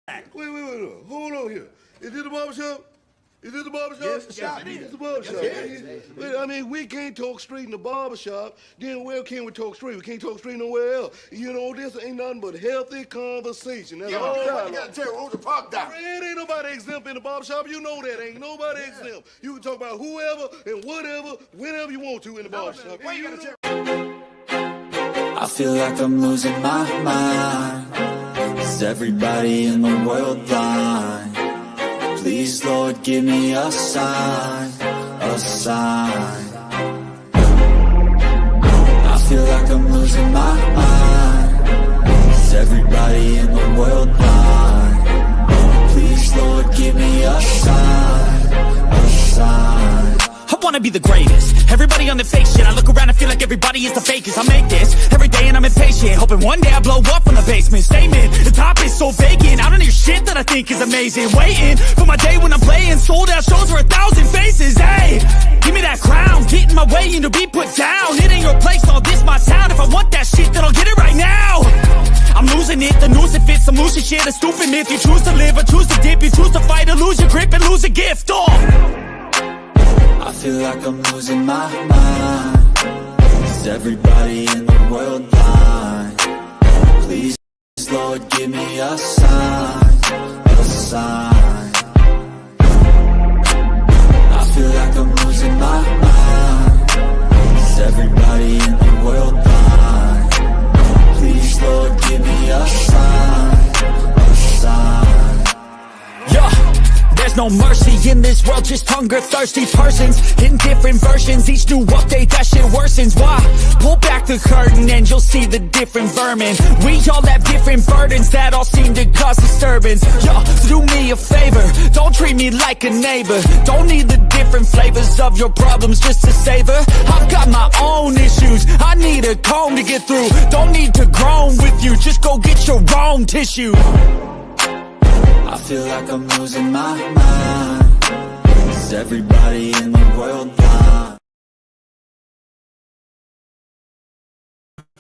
Wait. Hold on here. Is this the barbershop? Is this the barbershop? Yes, it is. It's the barbershop. Yes. Wait, I mean, we can't talk street in the barbershop. Then where can we talk street? We can't talk street nowhere else. You know, this ain't nothing but healthy conversation. That's all. You gotta tell who's the park down. It ain't nobody exempt in the barbershop. You know that. Ain't nobody exempt. You can talk about whoever and whatever, whenever you want to in the barbershop. Why you gotta I feel like I'm losing my mind. Is everybody in the world blind? Please, Lord, give me a sign, a sign. I feel like I'm losing my mind. Is everybody in the world blind? Please, Lord, give me a sign, a sign. I wanna be the greatest. Everybody on the fake shit. I look around and feel like everybody is the fakest. I make this every day and I'm impatient, hoping one day I blow up from the basement. Statement, the top is so vacant. I don't hear shit that I think is amazing. Waiting for my day when I'm playing sold out shows for 1,000 faces. Hey, give me that crown, get in my way and to be put down. It ain't your place, all this my town. If I want that shit, then I'll get it right now. I'm losing it, the noose it fits. I'm losing shit, a stupid myth. You choose to live or choose to dip. You choose to fight or lose your grip and lose a gift. I feel like I'm losing my mind. Is everybody in the world blind? Please, Lord, give me a sign, a sign. I feel like I'm losing my mind. Is everybody in the world blind? Please, Lord, give me a sign, a sign. Yeah. There's no mercy in this world, just hunger-thirsty persons in different versions. Each new update, that shit worsens. Why? Pull back the curtain and you'll see the different vermin. We all have different burdens that all seem to cause disturbance. Yo, so do me a favor, don't treat me like a neighbor. Don't need the different flavors of your problems just to savor. I've got my own issues, I need a comb to get through. Don't need to groan with you, just go get your own tissue. I feel like I'm losing my mind. Is everybody in the world blind?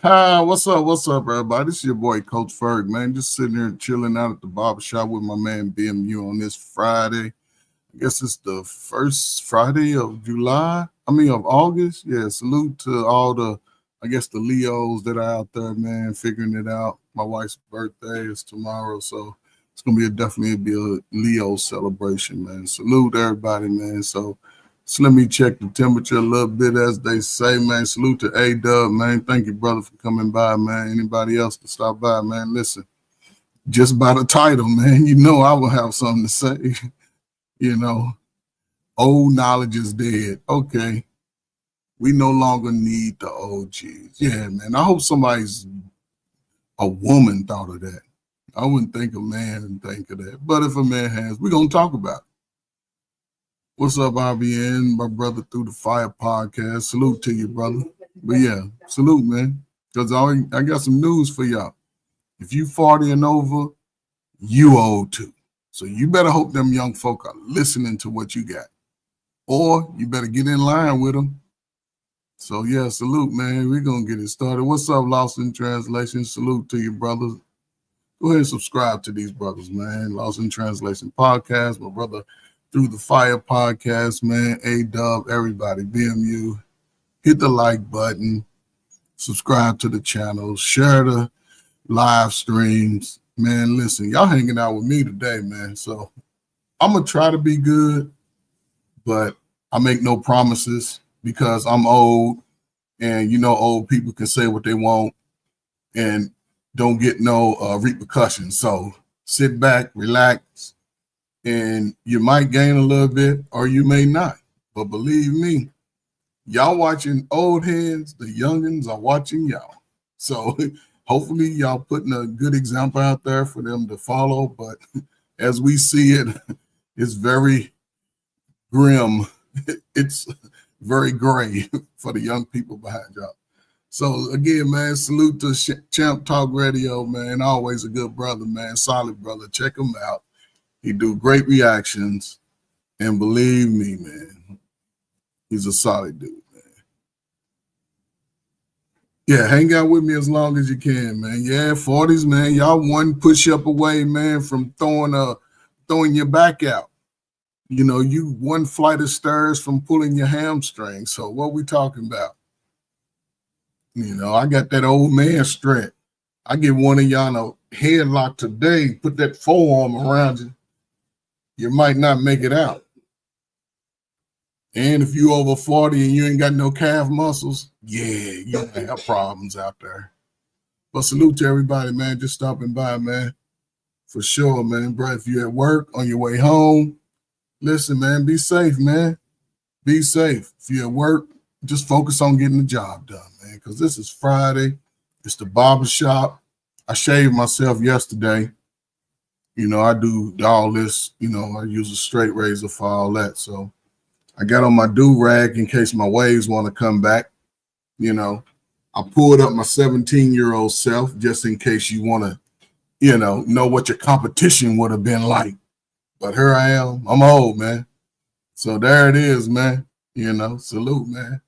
Hi, what's up, everybody? This is your boy, Coach Ferg, man. Just sitting here chilling out at the barbershop with my man BMU on this Friday. I guess it's the first Friday of August. Yeah, salute to all the Leos that are out there, man, figuring it out. My wife's birthday is tomorrow, so it's gonna definitely be a Leo celebration, man. Salute everybody, man. So let me check the temperature a little bit, as they say, man. Salute to A-Dub, man. Thank you, brother, for coming by, man. Anybody else to stop by, man? Listen, just by the title, man, you know I will have something to say. You know, old knowledge is dead. Okay, we no longer need the OGs. Yeah, man. I hope a woman thought of that. I wouldn't think a man would think of that. But if a man has, we're going to talk about it. What's up, IBN, my brother through the fire podcast. Salute to you, brother. But yeah, salute, man. Because I got some news for y'all. If you 40 and over, you old too. So you better hope them young folk are listening to what you got. Or you better get in line with them. So yeah, salute, man. We're going to get it started. What's up, Lost in Translation? Salute to you, brothers. Go ahead and subscribe to these brothers, man. Lost in Translation podcast, my brother Through the Fire podcast, man. A-Dub, everybody, BMU. Hit the like button. Subscribe to the channel. Share the live streams. Man, listen, y'all hanging out with me today, man. So I'm going to try to be good, but I make no promises because I'm old. And, you know, old people can say what they want and don't get no repercussions. So sit back, relax, and you might gain a little bit or you may not. But believe me, y'all watching old heads, the youngins are watching y'all. So hopefully y'all putting a good example out there for them to follow. But as we see it, it's very grim. It's very gray for the young people behind y'all. So again, man, salute to Champ Talk Radio, man. Always a good brother, man. Solid brother. Check him out. He do great reactions. And believe me, man, he's a solid dude, man. Yeah, hang out with me as long as you can, man. Yeah, 40s, man. Y'all one push-up away, man, from throwing your back out. You know, you one flight of stairs from pulling your hamstring. So what we talking about? You know, I got that old man strength. I get one of y'all in a headlock today, put that forearm around you. You might not make it out. And if you over 40 and you ain't got no calf muscles, yeah, you might have problems out there. But salute to everybody, man. Just stopping by, man. For sure, man. Bro, if you're at work, on your way home, listen, man, be safe, man. Be safe. If you're at work, just focus on getting the job done, man, because this is Friday. It's the barbershop. I shaved myself yesterday. You know, I do all this. You know, I use a straight razor for all that. So I got on my do-rag in case my waves want to come back. You know, I pulled up my 17-year-old self just in case you want to, you know what your competition would have been like. But here I am. I'm old, man. So there it is, man. You know, salute, man.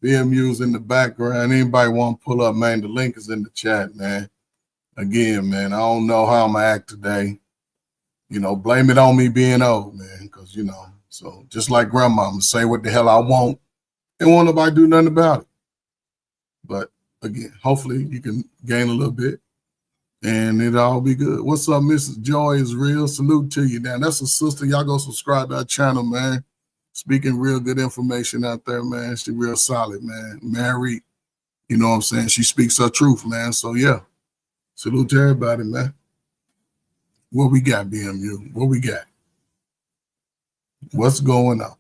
BMU's in the background. Anybody want to pull up, man, the link is in the chat, man. Again, man, I don't know how I'm going to act today. You know, blame it on me being old, man, because, you know, so just like grandma, I'm going to say what the hell I want and won't nobody do nothing about it. But, again, hopefully you can gain a little bit and it'll all be good. What's up, Mrs. Joy is real. Salute to you, now. That's a sister. Y'all go subscribe to our channel, man. Speaking real good information out there, man. She real solid, man. Married, you know what I'm saying? She speaks her truth, man. So, yeah. Salute to everybody, man. What we got, BMU? What we got? What's going on?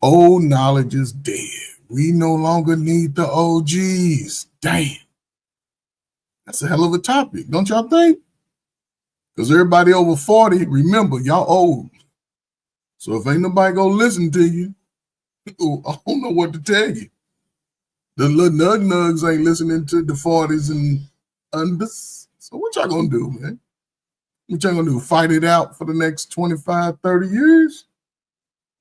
Old knowledge is dead. We no longer need the OGs. Damn. That's a hell of a topic, don't y'all think? Because everybody over 40, remember, y'all old. So if ain't nobody gonna listen to you, I don't know what to tell you. The little nugs ain't listening to the 40s and unders. So what y'all gonna do, man? What y'all gonna do? Fight it out for the next 25, 30 years?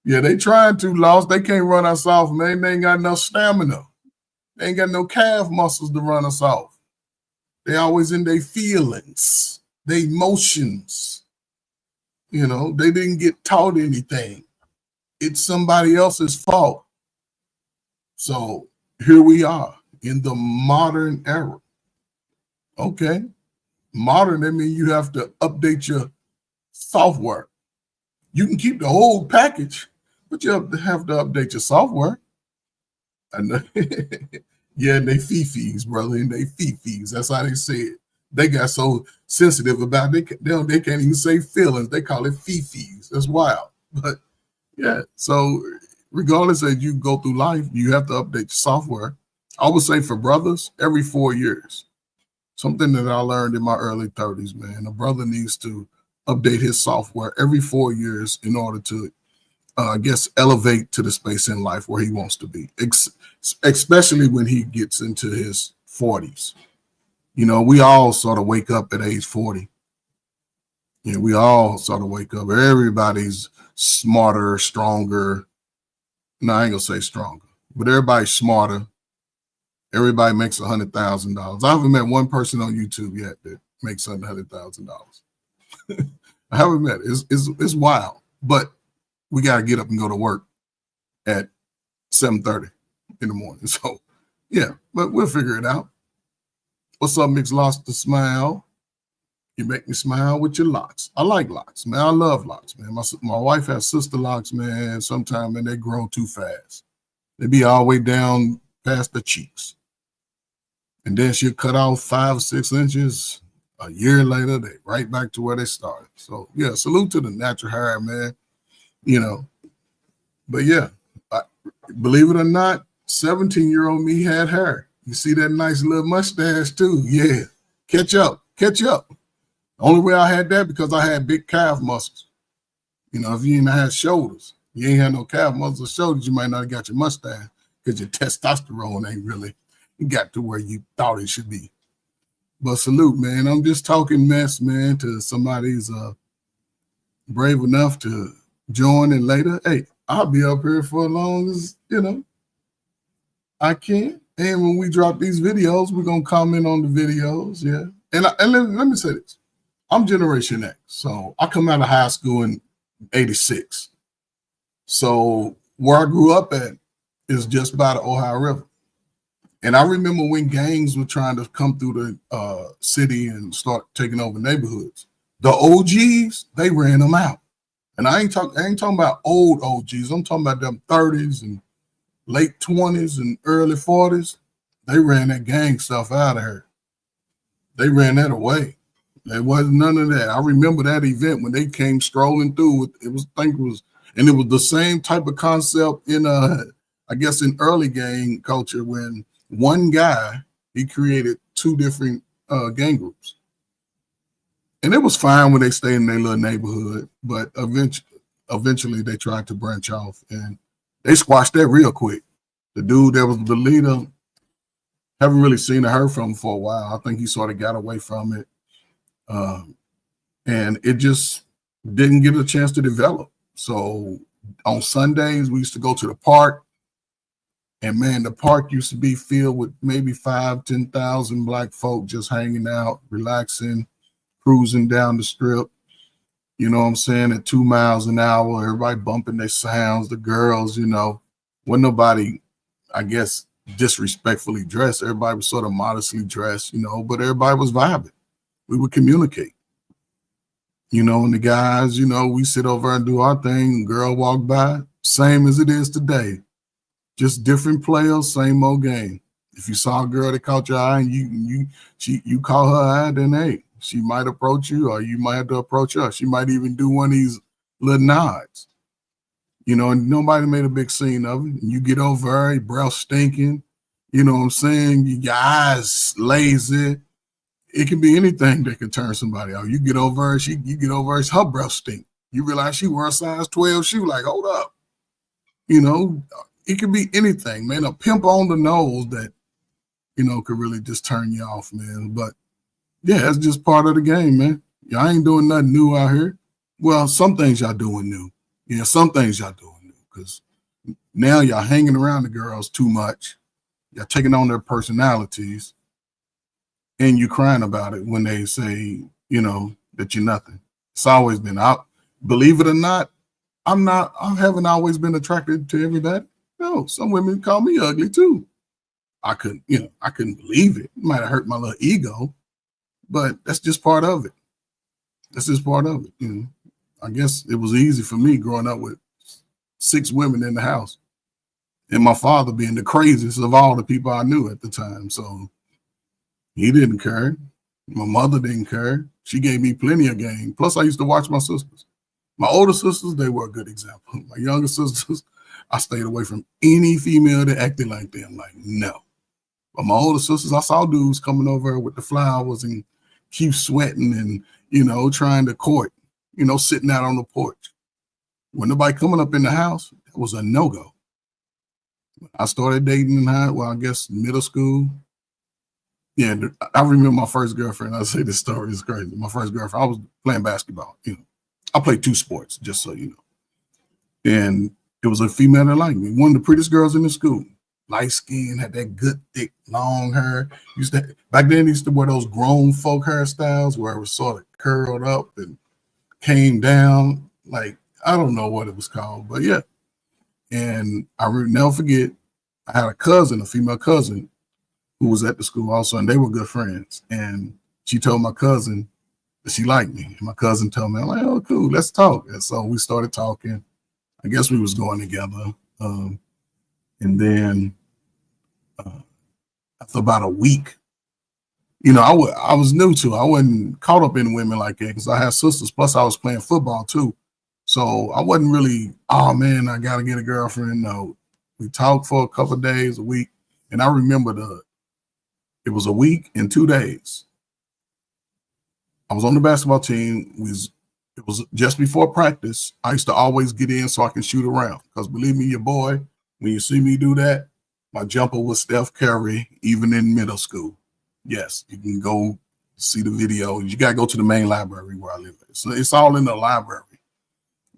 Yeah, they trying to, Lost. They can't run us off, man. They ain't got enough stamina. They ain't got no calf muscles to run us off. They always in their feelings, their emotions. You know, they didn't get taught anything. It's somebody else's fault. So here we are in the modern era. Okay. Modern, that means you have to update your software. You can keep the whole package, but you have to update your software. And yeah, and they fifis, brother, and they fifis. That's how they say it. They got so sensitive about it, they can't even say feelings. They call it fifis. That's wild. But yeah, so regardless as you go through life, you have to update your software. I would say for brothers, every 4 years. Something that I learned in my early 30s, man. A brother needs to update his software every 4 years in order to, I guess, elevate to the space in life where he wants to be, especially when he gets into his 40s. You know, we all sort of wake up at age 40. You know, we all sort of wake up. Everybody's smarter, stronger. No, I ain't going to say stronger, but everybody's smarter. Everybody makes $100,000. I haven't met one person on YouTube yet that makes $100,000. I haven't met it. It's wild, but we got to get up and go to work at 7:30 in the morning. So, yeah, but we'll figure it out. What's up, Mix Lost the Smile? You make me smile with your locks. I like locks, man. I love locks, man. My wife has sister locks, man. Sometimes, man, they grow too fast. They be all the way down past the cheeks. And then she'll cut off 5 or 6 inches. A year later, they right back to where they started. So, yeah, salute to the natural hair, man. You know, but yeah, believe it or not, 17-year-old me had hair. You see that nice little mustache too? Yeah, catch up. The only way I had that because I had big calf muscles. You know, if you ain't had shoulders, you ain't had no calf muscles or shoulders, you might not have got your mustache because your testosterone ain't really got to where you thought it should be. But salute, man. I'm just talking mess, man, to somebody who's brave enough to join in later. Hey, I'll be up here for as long as, you know, I can. And when we drop these videos, we're gonna comment on the videos. Yeah. And let me say this. I'm Generation X. So I come out of high school in 86. So where I grew up at is just by the Ohio River. And I remember when gangs were trying to come through the city and start taking over neighborhoods. The OGs, they ran them out. And I ain't talking about old OGs. I'm talking about them 30s and late 20s and early 40s. They ran that gang stuff out of her. They ran that away. There wasn't none of that. I remember that event when they came strolling through. It was the same type of concept in I guess in early gang culture when one guy, he created two different gang groups. And it was fine when they stayed in their little neighborhood, but eventually they tried to branch off and they squashed that real quick. The dude that was the leader, haven't really seen or heard from him for a while. I think he sort of got away from it. And it just didn't get a chance to develop. So on Sundays, we used to go to the park. And man, the park used to be filled with maybe 10,000 Black folk just hanging out, relaxing, cruising down the strip. You know what I'm saying? At 2 miles an hour, everybody bumping their sounds, the girls, wasn't nobody, I guess, disrespectfully dressed. Everybody was sort of modestly dressed, but everybody was vibing. We would communicate. And the guys, we sit over and do our thing. Girl walk by, same as it is today. Just different players, same old game. If you saw a girl that caught your eye and you caught her eye, then hey, she might approach you or you might have to approach her. She might even do one of these little nods. And nobody made a big scene of it. And you get over her, your breath stinking, you know what I'm saying? Your eyes lazy. It can be anything that can turn somebody out. You get over her, her breath stink. You realize she wears a size 12 shoe, like, hold up. It could be anything, man. A pimp on the nose that, could really just turn you off, man. But yeah, that's just part of the game, man. Y'all ain't doing nothing new out here. Well, some things y'all doing new. Yeah, some things y'all doing new because now y'all hanging around the girls too much. Y'all taking on their personalities and you crying about it when they say, that you're nothing. It's always been out. Believe it or not, I haven't always been attracted to everybody. No, some women call me ugly too. I couldn't believe it. It might have hurt my little ego, but that's just part of it. That's just part of it. I guess it was easy for me growing up with 6 women in the house and my father being the craziest of all the people I knew at the time. So he didn't care. My mother didn't care. She gave me plenty of game. Plus I used to watch my sisters. My older sisters, they were a good example. My younger sisters, I stayed away from any female that acted like them. Like, no. But my older sisters, I saw dudes coming over with the flowers and keep sweating and, trying to court, sitting out on the porch. When nobody coming up in the house, it was a no-go. I started dating in I guess middle school. Yeah, I remember my first girlfriend. I say this story is crazy. My first girlfriend, I was playing basketball. I played 2 sports, just so you know. And it was a female that liked me. One of the prettiest girls in the school. Light skin, had that good, thick, long hair. Back then, used to wear those grown folk hairstyles where it was sort of curled up and came down. Like, I don't know what it was called, but yeah. And I will never forget, I had a female cousin, who was at the school also, and they were good friends. And she told my cousin that she liked me. And my cousin told me, I'm like, oh, cool, let's talk. And so we started talking. I guess we was going together. And then after about a week, I was new to it. I wasn't caught up in women like that because I had sisters. Plus, I was playing football too. So I wasn't really, oh man, I got to get a girlfriend. No, we talked for a couple of days, a week. And I remember it was a week and 2 days. I was on the basketball team. It was just before practice. I used to always get in so I can shoot around. Because believe me, your boy, when you see me do that, my jumper was Steph Curry, even in middle school. Yes, you can go see the video. You got to go to the main library where I live. So it's all in the library.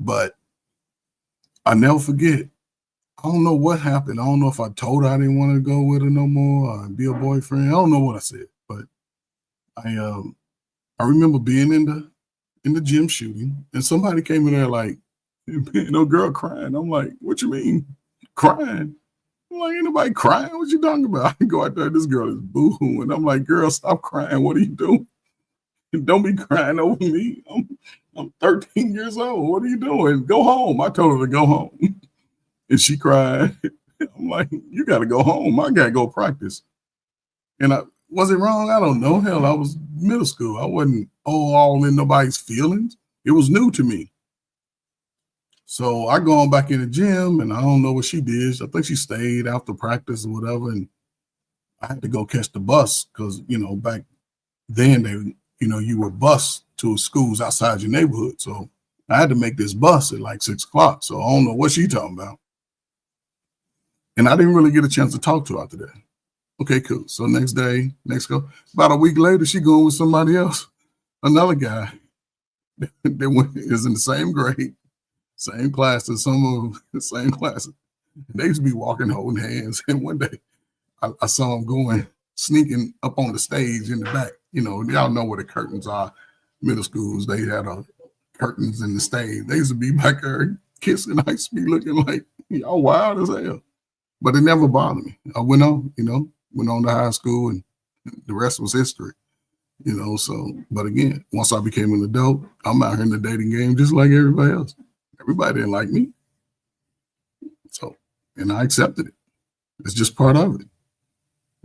But I never forget, I don't know what happened. I don't know if I told her I didn't want to go with her no more or be a boyfriend. I don't know what I said, but I remember being in the gym shooting, and somebody came in there like, no girl crying. I'm like, what you mean crying? I'm like, ain't nobody crying. What you talking about? I go out there, this girl is boo-hooing. I'm like, girl, stop crying. What are you doing? Don't be crying over me. I'm 13 years old. What are you doing? Go home. I told her to go home. And she cried. I'm like, you got to go home. I got to go practice. And was it wrong? I don't know. Hell, I was middle school. I wasn't all in nobody's feelings. It was new to me. So I go on back in the gym, and I don't know what she did. I think she stayed after practice or whatever. And I had to go catch the bus because, back then you were bused to schools outside your neighborhood. So I had to make this bus at like 6 o'clock. So I don't know what she talking about. And I didn't really get a chance to talk to her after that. Okay, cool. So next go. About a week later, she going with somebody else, another guy. They is in the same grade, same classes, some of them the same classes. They used to be walking holding hands. And one day I saw them sneaking up on the stage in the back. Y'all know where the curtains are. Middle schools, they had curtains in the stage. They used to be back there kissing. I used to be looking like, y'all wild as hell. But it never bothered me. I went on, went on to high school, and the rest was history. But again, once I became an adult, I'm out here in the dating game just like everybody else. Everybody didn't like me. So, and I accepted it. It's just part of it.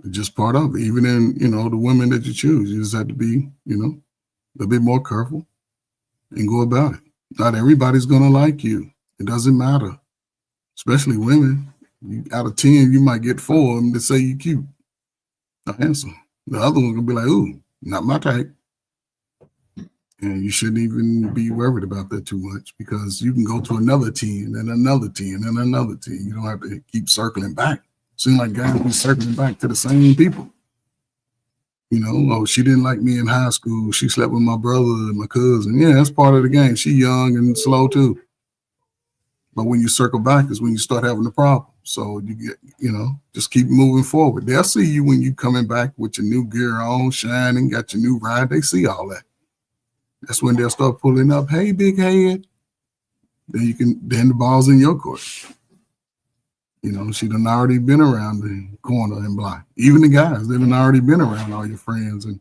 It's just part of it. Even in, the women that you choose, you just have to be, a bit more careful and go about it. Not everybody's going to like you. It doesn't matter, especially women. Out of 10, you might get 4 of them that say you cute, not handsome. The other one's going to be like, ooh, not my type. And you shouldn't even be worried about that too much because you can go to another 10 and another 10 and another 10. You don't have to keep circling back. Seems like guys be circling back to the same people. Oh, she didn't like me in high school. She slept with my brother and my cousin. Yeah, that's part of the game. She young and slow too. But when you circle back is when you start having the problem. So you get, just keep moving forward. They'll see you when you coming back with your new gear on, shining, got your new ride. They see all that. That's when they'll start pulling up. Hey, big head. Then the ball's in your court. She done already been around the corner and block. Even the guys, they done already been around all your friends and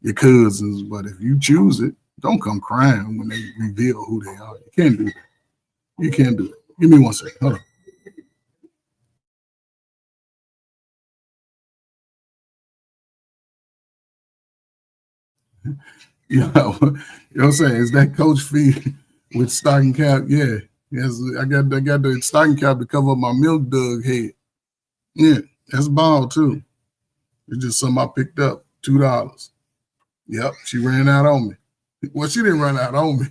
your cousins. But if you choose it, don't come crying when they reveal who they are. You can't do that. You can't do it. Give me 1 second. Hold on. You know what I'm saying? Is that Coach Fee with stocking cap? Yeah. Yes, I got the stocking cap to cover up my milk dug head. Yeah, that's ball too. It's just something I picked up, $2. Yep, she ran out on me. Well, she didn't run out on me.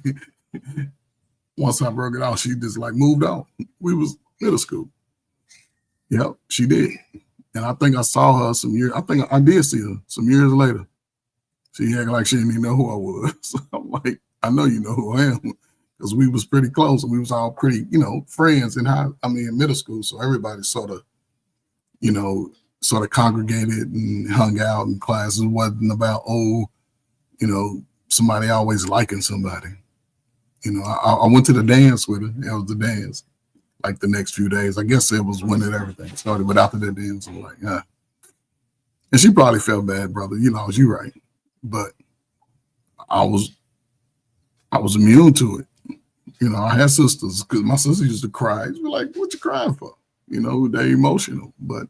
Once I broke it out, she just like moved on. We was middle school. Yep, she did. And I think I saw her some years. I think I did see her some years later. She acted like she didn't even know who I was. So I'm like, I know you know who I am. Because we was pretty close and we was all pretty, friends in middle school. So everybody sort of congregated and hung out in classes. It wasn't about, somebody always liking somebody. I went to the dance with her. It was the dance like the next few days. I guess it was when everything started. But after that dance, I'm like, yeah. And she probably felt bad, brother. You right. But I was immune to it. I had sisters because my sister used to cry. She'd be like, what you crying for? They're emotional. But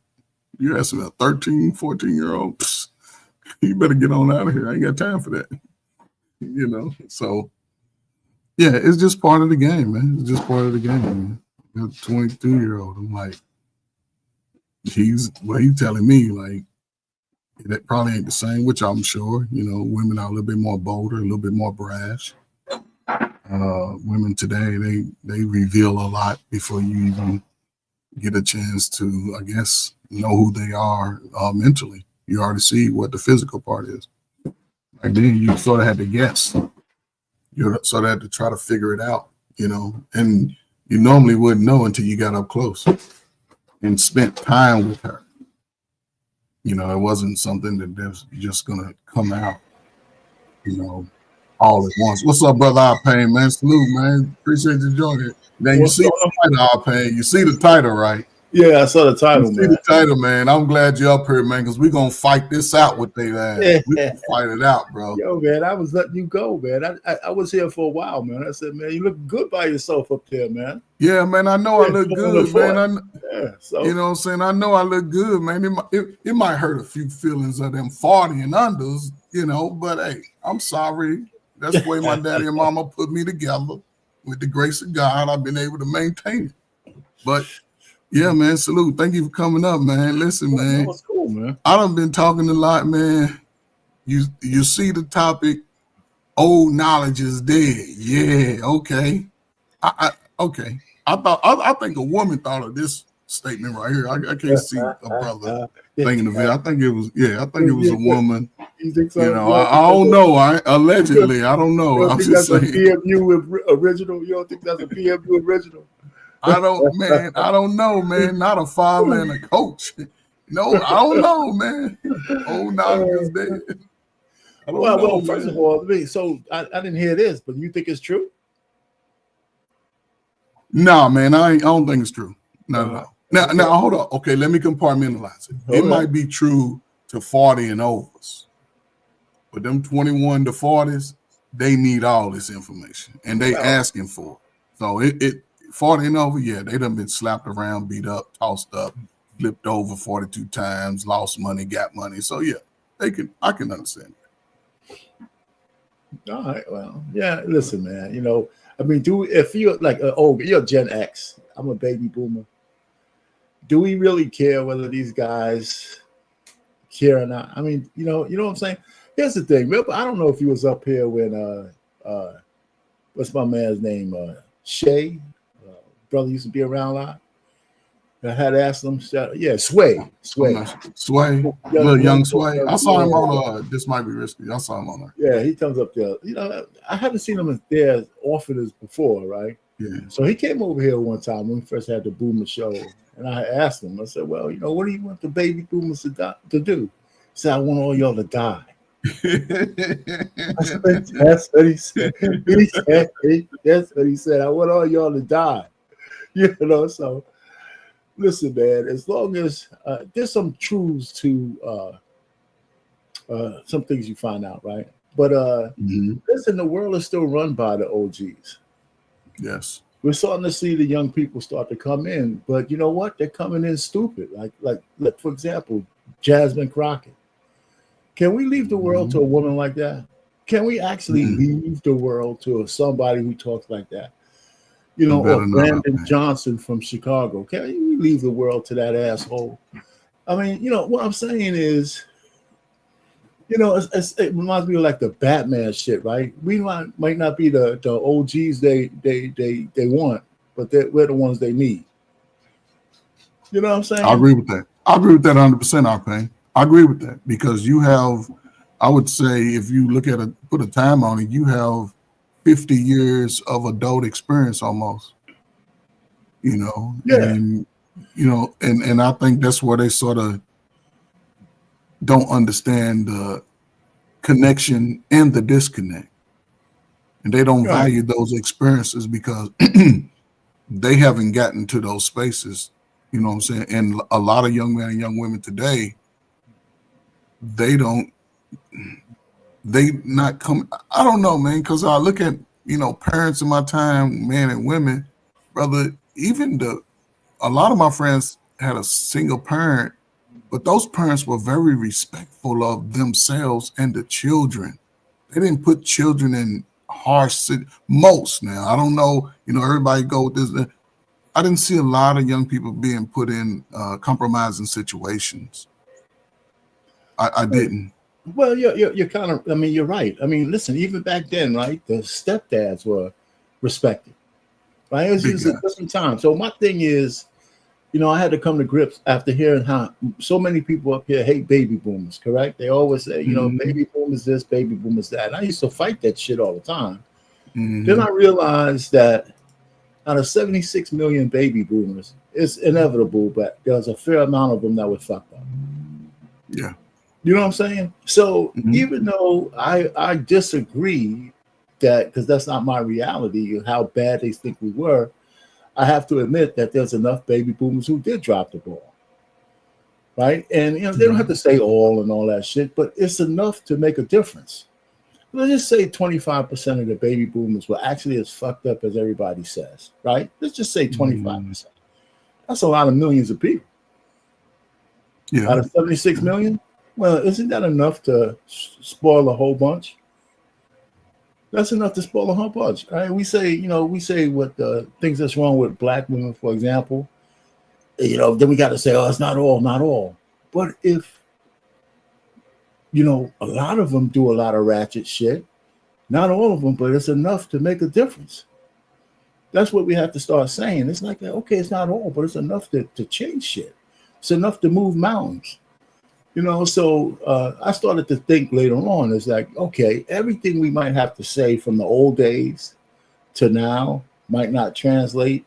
you ask me a 13, 14-year-old, you better get on out of here. I ain't got time for that. So yeah, it's just part of the game, man. It's just part of the game, man. I got a 22-year-old. I'm like, he's telling me, like, that probably ain't the same, which I'm sure, women are a little bit more bolder, a little bit more brash. Women today, they reveal a lot before you even get a chance to, I guess, know who they are mentally. You already see what the physical part is. Like then you sort of had to guess. You sort of had to try to figure it out, and you normally wouldn't know until you got up close. and spent time with her. You know, it wasn't something that was just gonna come out, you know, all at once. What's up, brother Alpayne, man? Salute, man. Appreciate you joining it. Now you see the title, Alpayne. You see the title, right? Yeah, I saw the title, you man. See the title, man. I'm glad you're up here, man, because we're gonna fight this out with they ass. We're gonna fight it out, bro. Yo, man, I was letting you go, man. I was here for a while, man. I said, man, you look good by yourself up there, man. Yeah, man. I know I look good, man. So you know what I'm saying? I know I look good, man. It might hurt a few feelings of them 40 and unders, you know, but hey, I'm sorry. That's the way my daddy and mama put me together. With the grace of God, I've been able to maintain it. But yeah, man, salute. Thank you for coming up, man. Listen, man. That's cool, man. I done been talking a lot, man. You see the topic, old knowledge is dead. Yeah, okay. Okay. I think a woman thought of this statement right here. I can't see a brother thinking of it. I think it was a woman. You think so? You know, I don't know. Allegedly, I don't know. You don't I'm think just that's saying. a PMU original? You don't think that's a PMU original? I don't know, man. Not a father and a coach. No, I don't know, man. Old knowledge is dead. Well, first of all, so I didn't hear this, but you think it's true? No, man, I don't think it's true. No. Now, hold on. Okay, let me compartmentalize it. It might be true to 40 and overs, but them 21 to 40s, they need all this information, and they asking for it. So it 40 and over, yeah, they done been slapped around, beat up, tossed up, flipped over 42 times, lost money, got money. So yeah, I can understand it. All right, well, yeah. Listen, man. You know, I mean, if you're like, you're Gen X, I'm a baby boomer. Do we really care whether these guys care or not? I mean, you know what I'm saying? Here's the thing. I don't know if he was up here when what's my man's name? Shay, brother used to be around a lot. I had asked him, Sway. Little young Sway. I saw him on This Might Be Risky. I saw him on there. Yeah, he comes up there. You know, I haven't seen him there as often as before, right? Yeah. So he came over here one time when we first had the Boomer show, and I asked him. I said, "Well, you know, what do you want the baby boomers to do?" He said, "I want all y'all to die." That's what he said. That's what he said. I want all y'all to die. You know, so. Listen, man, as long as there's some truths to some things you find out, right? But listen, the world is still run by the OGs. Yes. We're starting to see the young people start to come in, but you know what? They're coming in stupid. Like for example, Jasmine Crockett. Can we leave the world to a woman like that? Can we actually leave the world to somebody who talks like that? You know, or Brandon Johnson from Chicago. Can you leave the world to that asshole? I mean, you know, what I'm saying is, you know, it reminds me of like the Batman shit, right? We might not be the OGs they want, but we're the ones they need. You know what I'm saying? I agree with that. 100%, Arpane. I agree with that because you have, I would say, if you look at put a time on it, you have 50 years of adult experience almost, you know, and, you know, and I think that's where they sort of don't understand the connection and the disconnect. And they don't value those experiences because they haven't gotten to those spaces, you know what I'm saying? And a lot of young men and young women today, they not come. I don't know, man, because I look at, you know, parents in my time, men and women, brother, even a lot of my friends had a single parent, but those parents were very respectful of themselves and the children. They didn't put children in harsh, most now. I don't know, you know, everybody go with this. I didn't see a lot of young people being put in compromising situations. I didn't. Well, you're kind of, I mean, you're right. I mean, listen, even back then, right, the stepdads were respected, right? It was used at different times. So my thing is, you know, I had to come to grips after hearing how so many people up here hate baby boomers, correct? They always say, you know, baby boomers this, baby boomers that. And I used to fight that shit all the time. Then I realized that out of 76 million baby boomers, it's inevitable, but there's a fair amount of them that was fucked up. Yeah. You know what I'm saying? So Mhm. even though I disagree that, because that's not my reality of how bad they think we were, I have to admit that there's enough baby boomers who did drop the ball. Right? And they don't have to say all and all that shit, but it's enough to make a difference. Let's just say 25% of the baby boomers were actually as fucked up as everybody says, right? Let's just say 25%. That's a lot of millions of people. Yeah. Out of 76 million? Well, isn't that enough to spoil a whole bunch? That's enough to spoil a whole bunch. Right? We say what the things that's wrong with black women, for example. Then we got to say, oh, it's not all. But if a lot of them do a lot of ratchet shit, not all of them, but it's enough to make a difference. That's what we have to start saying. It's like, okay, it's not all, but it's enough to change shit. It's enough to move mountains. So I started to think later on, is like, okay, everything we might have to say from the old days to now might not translate.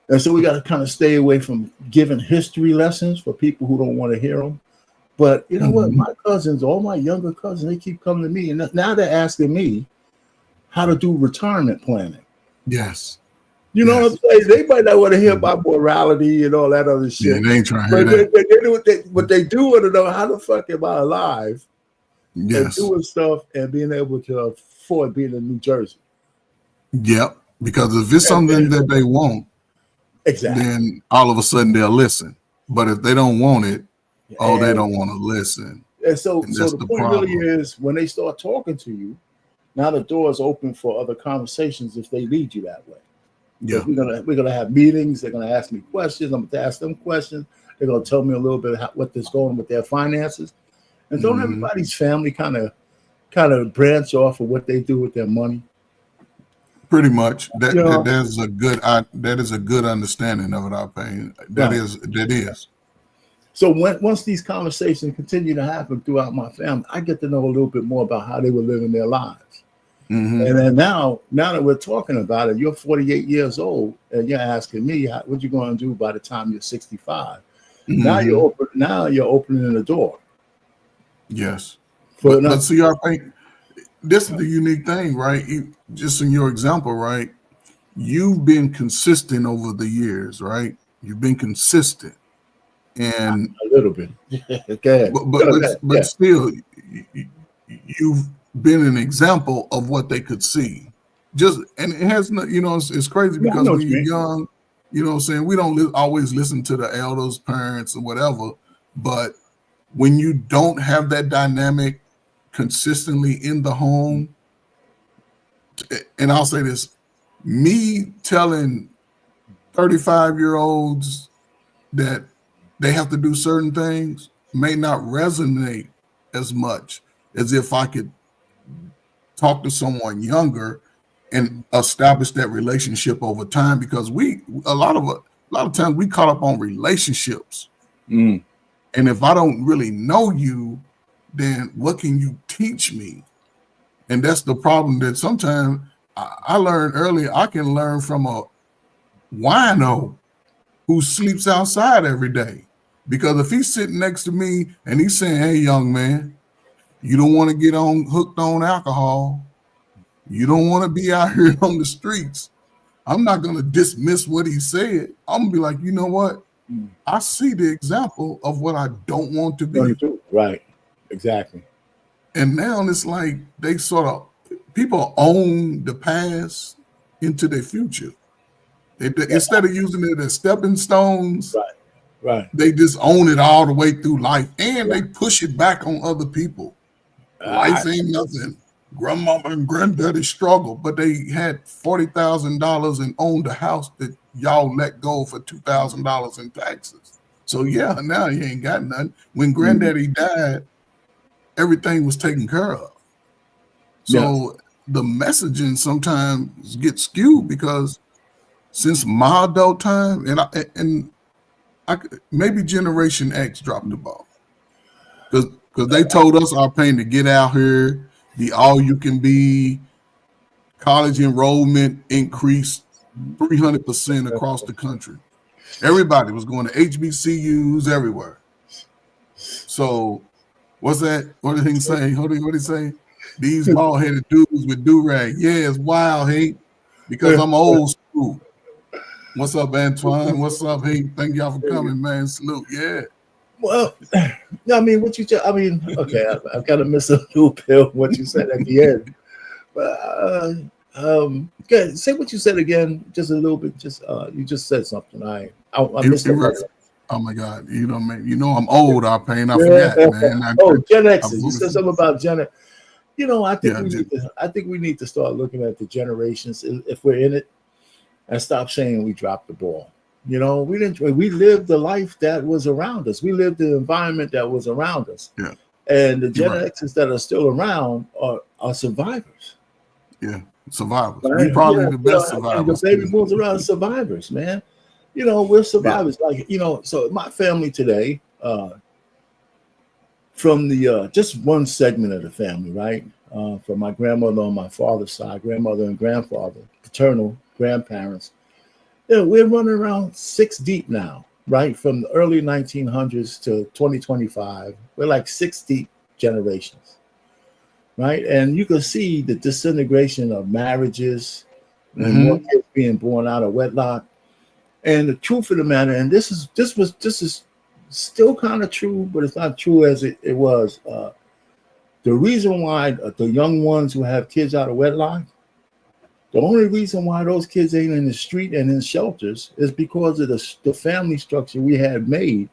And so we got to kind of stay away from giving history lessons for people who don't want to hear them. But you know what? My cousins, all my younger cousins, they keep coming to me. And now they're asking me how to do retirement planning. Yes. You know what I'm saying? They might not want to hear about morality and all that other shit. Yeah, they ain't trying to hear that. But they do want to know, how the fuck am I alive? Yes. And doing stuff and being able to afford being in New Jersey. Yep. Because if it's something that they want, exactly, then all of a sudden they'll listen. But if they don't want it, they don't want to listen. And so the point really is, when they start talking to you, now the door is open for other conversations if they lead you that way. Yeah, we're gonna have meetings. They're gonna ask me questions. I'm gonna ask them questions. They're gonna tell me a little bit what is going with their finances, and don't everybody's family kind of branch off of what they do with their money. Pretty much. That is a good understanding of it. Our pain. That is. So once these conversations continue to happen throughout my family, I get to know a little bit more about how they were living their lives. And then now that we're talking about it, you're 48 years old, and you're asking me, what you going to do by the time you're 65? Now you're opening the door. Yes. But see, I think this is the unique thing, right? Just in your example, right? You've been consistent over the years, right? You've been consistent, and a little bit. Okay. But still, you've been an example of what they could see. And it has no, it's crazy because when you're young, you know what I'm saying, we don't always listen to the elders, parents, or whatever. But when you don't have that dynamic consistently in the home, and I'll say this, me telling 35-year-olds that they have to do certain things may not resonate as much as if I could talk to someone younger and establish that relationship over time, because a lot of times we caught up on relationships. And if I don't really know you, then what can you teach me? And that's the problem, that sometimes I learned earlier, I can learn from a wino who sleeps outside every day. Because if he's sitting next to me and he's saying, hey, young man, you don't want to get hooked on alcohol. You don't want to be out here on the streets. I'm not going to dismiss what he said. I'm going to be like, you know what? I see the example of what I don't want to be. Right. Exactly. And now it's like people own the past into their future. Instead of using it as stepping stones, right, they just own it all the way through life, and they push it back on other people. Life ain't nothing. Grandmama and granddaddy struggled, but they had $40,000 and owned a house that y'all let go for $2,000 in taxes. So yeah, now you ain't got nothing. When granddaddy died, everything was taken care of. So the messaging sometimes gets skewed, because since my adult time, and maybe Generation X dropped the ball, because they told us our pain to get out here, the all you can be, college enrollment increased 300% across the country. Everybody was going to HBCUs everywhere. So what's that? What did he say? What did he say? These bald-headed dudes with do-rag. Yeah, it's wild, Hank, because I'm old school. What's up, Antoine? What's up, Hank? Thank y'all for coming, man. Salute. Yeah. Well, I mean, what you just, I mean, okay, I've got to miss a little bit of what you said at the end. But okay, say what you said again, just a little bit. Just you just said something. I missed it. Oh my God, you know I'm old, I forgot, man. Gen X. You said something about Gen X. You know, I think we need to start looking at the generations if we're in it, and stop saying we dropped the ball. You know, we lived the life that was around us. We lived the environment that was around us. Yeah. And the Gen X's that are still around are survivors. Yeah, survivors. Right? We probably the best survivors. The baby boomers around survivors, man. You know, we're survivors. Yeah. Like, you know, so my family today, from the just one segment of the family, right? From my grandmother on my father's side, grandmother and grandfather, paternal grandparents. Yeah, we're running around 6 deep now, right? From the early 1900s to 2025, we're like 6 deep generations, right? And you can see the disintegration of marriages and more kids being born out of wedlock. And the truth of the matter, and this is still kind of true, but it's not true as it was. The reason why the young ones who have kids out of wedlock, the only reason why those kids ain't in the street and in shelters is because of the family structure we had made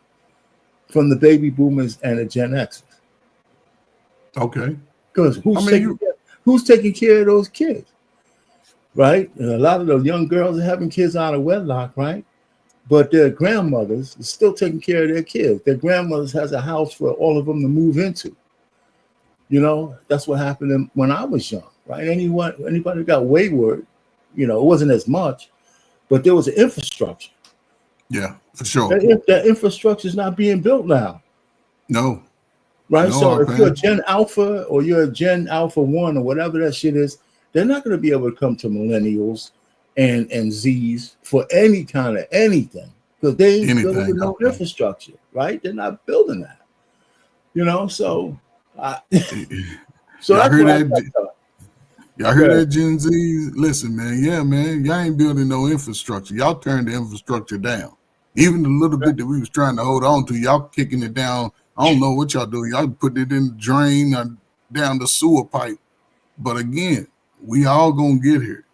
from the baby boomers and the Gen X's. Okay. Because who's taking care of those kids, right? And a lot of the young girls are having kids out of wedlock, right? But their grandmothers are still taking care of their kids. Their grandmothers has a house for all of them to move into. You know, that's what happened when I was young. Right? Anybody got wayward, you know, it wasn't as much, but there was an infrastructure. Yeah, for sure. That infrastructure is not being built now. No. Right? No, so if you're a Gen Alpha or you're a Gen Alpha 1 or whatever that shit is, they're not going to be able to come to millennials and Zs for any kind of anything because they ain't building no infrastructure, right? They're not building that. You know, so I heard that. Y'all hear that, Gen Z? Listen, man. Yeah, man. Y'all ain't building no infrastructure. Y'all turned the infrastructure down. Even the little bit that we was trying to hold on to, y'all kicking it down. I don't know what y'all doing. Y'all putting it in the drain or down the sewer pipe. But again, we all gonna get here.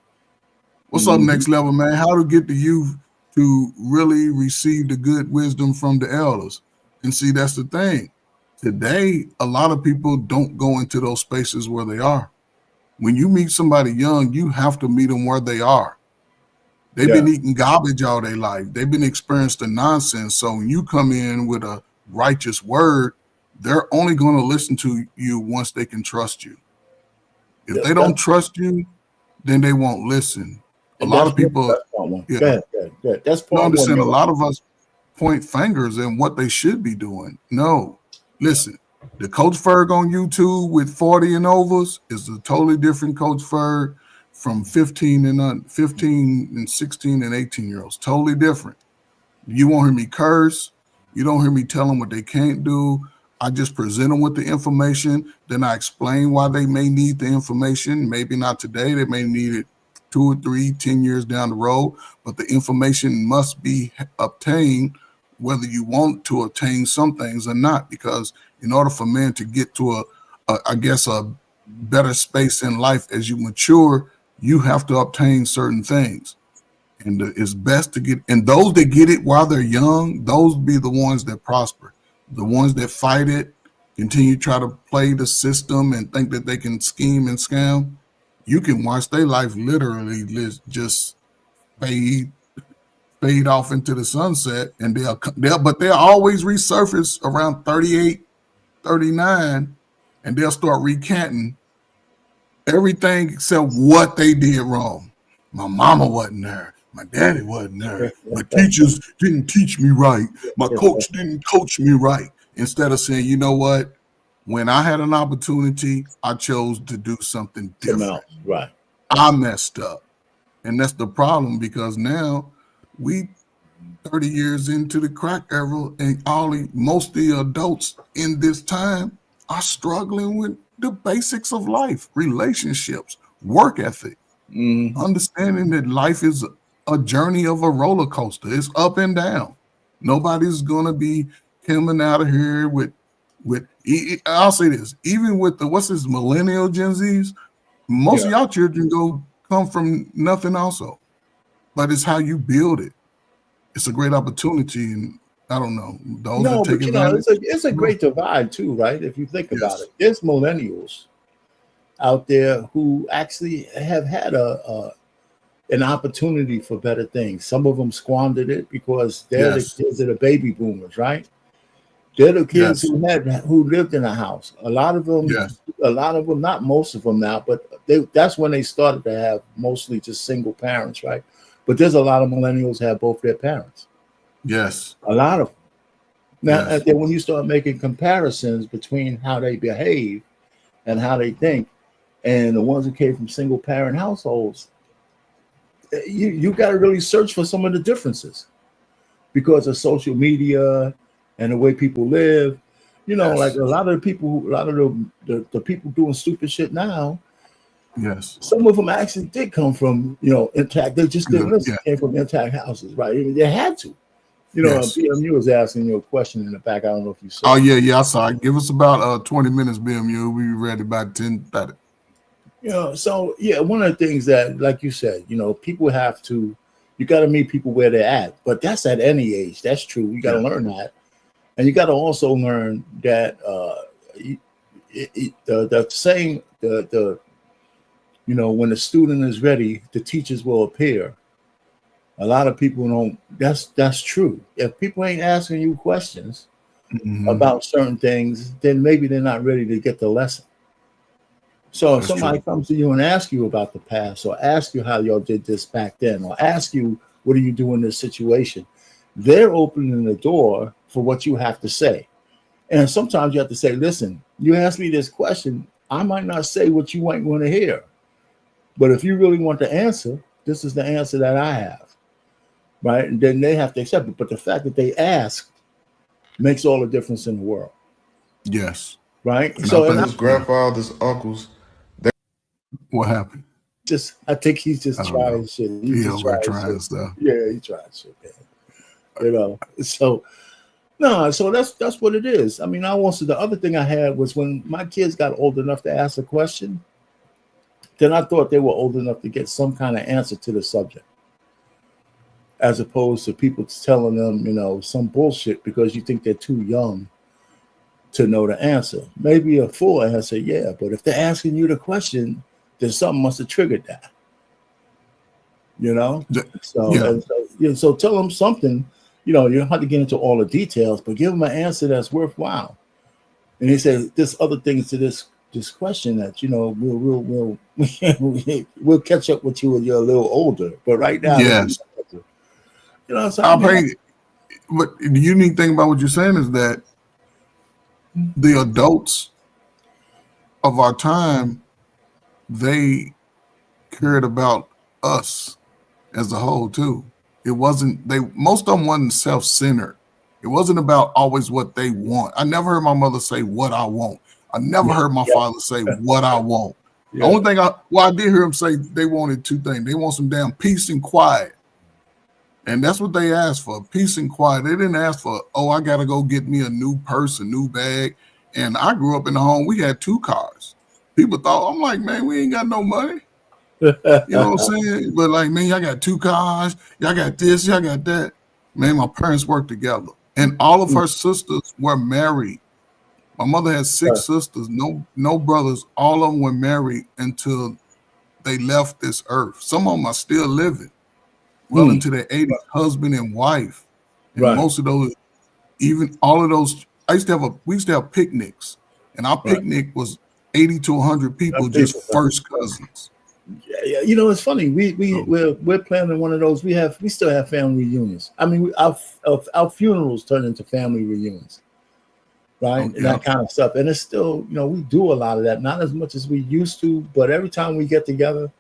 What's up, Next Level, man? How to get the youth to really receive the good wisdom from the elders? And see, that's the thing. Today, a lot of people don't go into those spaces where they are. When you meet somebody young, you have to meet them where they are. They've been eating garbage all their life. They've been experiencing the nonsense. So when you come in with a righteous word, they're only going to listen to you once they can trust you. If they don't trust you, then they won't listen. A lot of people, that's part one. Understand. A lot of us point fingers at what they should be doing. No, listen. The Coach Ferg on YouTube with 40 and overs is a totally different Coach Ferg from 15 and 16 and 18-year-olds. Totally different. You won't hear me curse. You don't hear me tell them what they can't do. I just present them with the information. Then I explain why they may need the information. Maybe not today. They may need it 2 or 3, 10 years down the road. But the information must be obtained whether you want to obtain some things or not, because in order for men to get to a better space in life as you mature, you have to obtain certain things. And it's best to get, and those that get it while they're young, those be the ones that prosper. The ones that fight it, continue to try to play the system and think that they can scheme and scam, you can watch their life literally just fade off into the sunset, and they'll always resurface around 38, 39, and they'll start recanting everything except what they did wrong. My mama wasn't there. My daddy wasn't there. My teachers didn't teach me right. My coach didn't coach me right. Instead of saying, you know what? When I had an opportunity, I chose to do something different. Right. I messed up. And that's the problem, because now we 30 years into the crack era, and most of the adults in this time are struggling with the basics of life, relationships, work ethic, understanding that life is a journey of a roller coaster. It's up and down. Nobody's gonna be coming out of here with I'll say this, even with the millennial Gen Zs, most of y'all children come from nothing also. But it's how you build it. It's a great opportunity, and I don't know. Those that take advantage. It's a great divide too, right? If you think about it, there's millennials out there who actually have had an opportunity for better things. Some of them squandered it because they're the kids of the baby boomers, right? They're the kids who lived in a house. A lot of them, not most of them now, but that's when they started to have mostly just single parents, right? But there's a lot of millennials have both their parents. Yes. A lot of them. Now, and then when you start making comparisons between how they behave and how they think, and the ones who came from single parent households, you got to really search for some of the differences because of social media and the way people live. You know, like a lot of the people doing stupid shit now. Yes. Some of them actually did come from, intact. They just didn't listen. Came from intact houses, right? I mean, they had to. BMU was asking you a question in the back. I don't know if you saw. Oh, yeah, I saw it. Give us about 20 minutes, BMU. We ready by 10:30. So one of the things that, like you said, people have to. You got to meet people where they're at, but that's at any age. That's true. You got to learn that, and you got to also learn that the saying when the student is ready, the teachers will appear. A lot of people don't. That's true. If people ain't asking you questions about certain things, then maybe they're not ready to get the lesson. So if somebody comes to you and asks you about the past, or ask you how y'all did this back then, or ask you what do you do in this situation, they're opening the door for what you have to say. And sometimes you have to say, listen, you asked me this question, I might not say what you ain't going to hear. But if you really want the answer, this is the answer that I have, right? And then they have to accept it. But the fact that they asked makes all the difference in the world. Yes. Right? And so his grandfather's uncles. What happened? I think he's just trying shit. He's just trying stuff. Yeah, he's trying shit, man. So that's what it is. I mean, the other thing I had was when my kids got old enough to ask a question, then I thought they were old enough to get some kind of answer to the subject, as opposed to people telling them, some bullshit because you think they're too young to know the answer. Maybe a full answer, yeah, but if they're asking you the question, then something must have triggered that. So tell them something. You don't have to get into all the details, but give them an answer that's worthwhile. And he said, "There's other things to this question that we'll catch up with you when you're a little older. But right now, yes, But the unique thing about what you're saying is that the adults of our time, they cared about us as a whole too. It wasn't most of them wasn't self-centered. It wasn't about always what they want. I never heard my mother say what I want. I never heard my father say what I want. The only thing I did hear him say, they wanted two things. They want some damn peace and quiet. And that's what they asked for, peace and quiet. They didn't ask for, I got to go get me a new purse, a new bag. And I grew up in a home, we had 2 cars. People thought, I'm like, man, we ain't got no money. You know what I'm saying? But like, man, y'all got 2 cars, y'all got this, y'all got that. Man, my parents worked together. And all of her sisters were married. My mother had 6 sisters, no brothers. All of them were married until they left this earth. Some of them are still living well into their 80s, husband and wife. And most of those, even all of those, we used to have picnics, and our picnic was 80 to 100 people, just first cousins. Yeah, it's funny. We're planning one of those. We still have family reunions. I mean, our funerals turn into family reunions, right? And that kind of stuff. And it's still, we do a lot of that. Not as much as we used to, but every time we get together,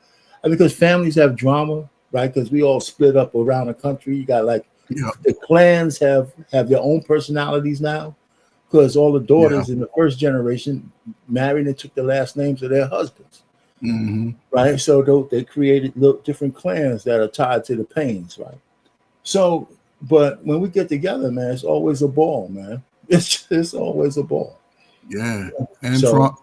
because families have drama, right? Because we all split up around the country. You got like Yeah. the clans have their own personalities now, because all the daughters in the first generation married and took the last names of their husbands, right? So they created different clans that are tied to the Paines, right? So, but when we get together, man, it's always a ball, man. It's always a ball. Yeah. And So, Trump.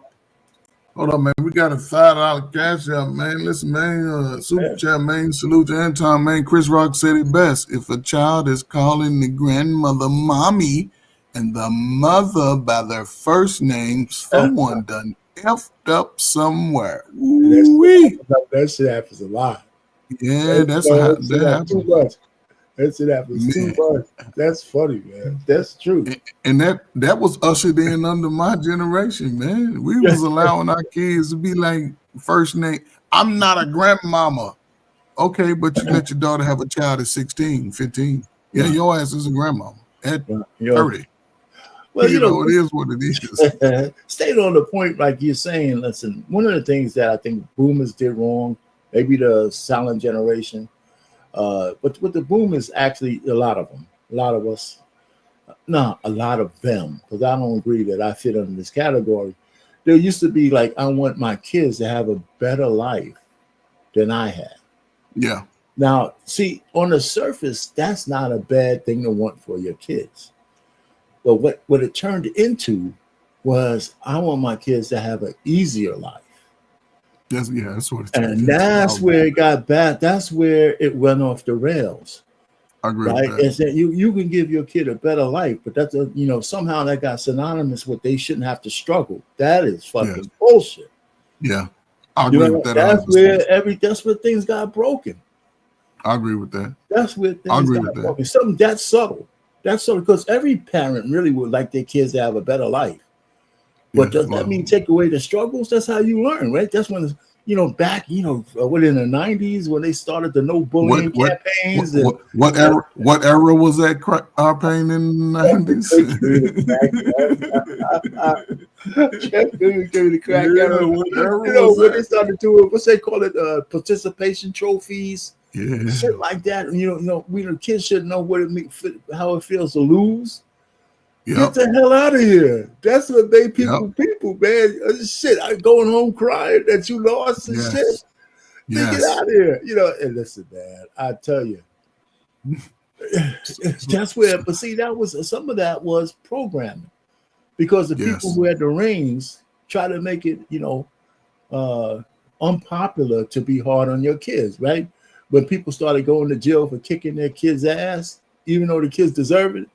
Hold on, man. We got a $5 cash out, man. Listen, man. Super chat, man. Salute to Anton, man. Chris Rock said it best. If a child is calling the grandmother mommy and the mother by their first name, someone done effed up somewhere. that shit happens a lot. Yeah, that happens too much. That shit happens too much. That's funny, man. That's true. And that was ushered in under my generation, man. We was allowing our kids to be like first name. I'm not a grandmama. Okay, but you let your daughter have a child at 16, 15. Yeah, your ass is a grandmama at 30. Well, you know, it is what it is. Staying on the point, like you're saying, listen, one of the things that I think boomers did wrong, maybe the silent generation, but with the boomers, actually, a lot of them, a lot of us, no, a lot of them, because I don't agree that I fit under this category. There used to be like, I want my kids to have a better life than I had. Yeah. Now, see, on the surface, that's not a bad thing to want for your kids. But what it turned into was, I want my kids to have an easier life. That's what it and that's where it got bad. That's where it went off the rails. I agree right? with that. Is that you can give your kid a better life, but that's somehow that got synonymous with they shouldn't have to struggle. That is fucking bullshit. Yeah. I agree with that. That's where things got broken. I agree with that. That's where things got broken. Something that's subtle. That's so because every parent really would like their kids to have a better life. But does that mean take away the struggles? That's how you learn, right? That's when, back, in the 90s when they started the no bullying campaigns. What era was that pain in the 90s? The crack era. When they started doing, what's they call it, participation trophies. Yeah. Shit like that. We the kids should know what it means, how it feels to lose. Yep. Get the hell out of here. That's what made people, man. Shit, I'm going home crying that you lost and shit. Get out of here. And listen, man, I tell you. That's where, but see, some of that was programming. Because the people who had the reins try to make it, unpopular to be hard on your kids, right? When people started going to jail for kicking their kids' ass, even though the kids deserve it.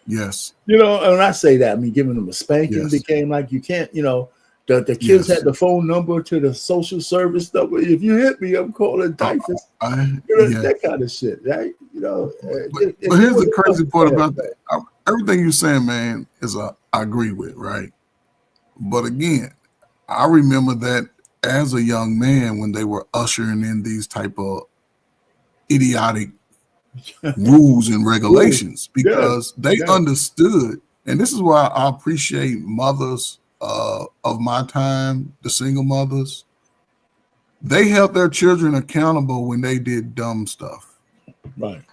Yes. And when I say that, I mean giving them a spanking became like you can't, the kids had the phone number to the social service number. If you hit me, I'm calling typhus. That kind of shit, right? But here's the crazy part about that. Everything you're saying, man, I agree with, right? But again, I remember that as a young man when they were ushering in these type of idiotic rules and regulations because they understood, and this is why I appreciate mothers of my time, the single mothers. They held their children accountable when they did dumb stuff. Right.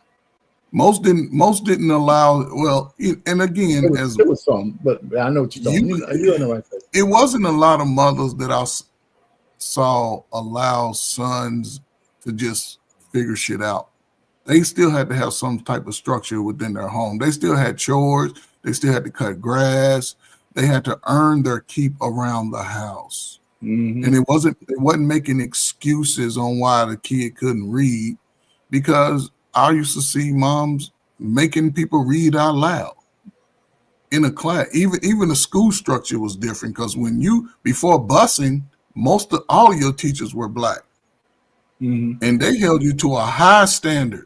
Most didn't allow. Well, and again, there was some, but I know what you're talking. You're in the right place. It wasn't a lot of mothers that I saw allow sons to just figure shit out. They still had to have some type of structure within their home. They still had chores. They still had to cut grass. They had to earn their keep around the house. Mm-hmm. And it wasn't making excuses on why the kid couldn't read, because I used to see moms making people read out loud in a class. Even the school structure was different because before busing, all your teachers were black. Mm-hmm. And they held you to a high standard.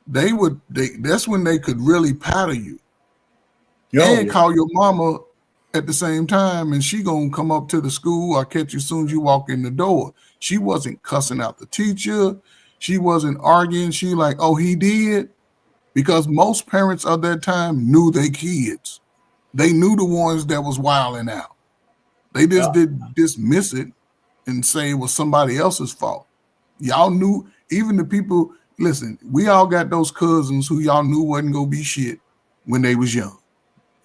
That's when they could really paddle you and call your mama at the same time, and she gonna come up to the school or catch you as soon as you walk in the door. She wasn't cussing out the teacher. She wasn't arguing. She like, oh, he did, because most parents of that time knew their kids. They knew the ones that was wilding out. They just did dismiss it and say it was somebody else's fault. Y'all knew even the people, listen, we all got those cousins who y'all knew wasn't gonna be shit when they was young.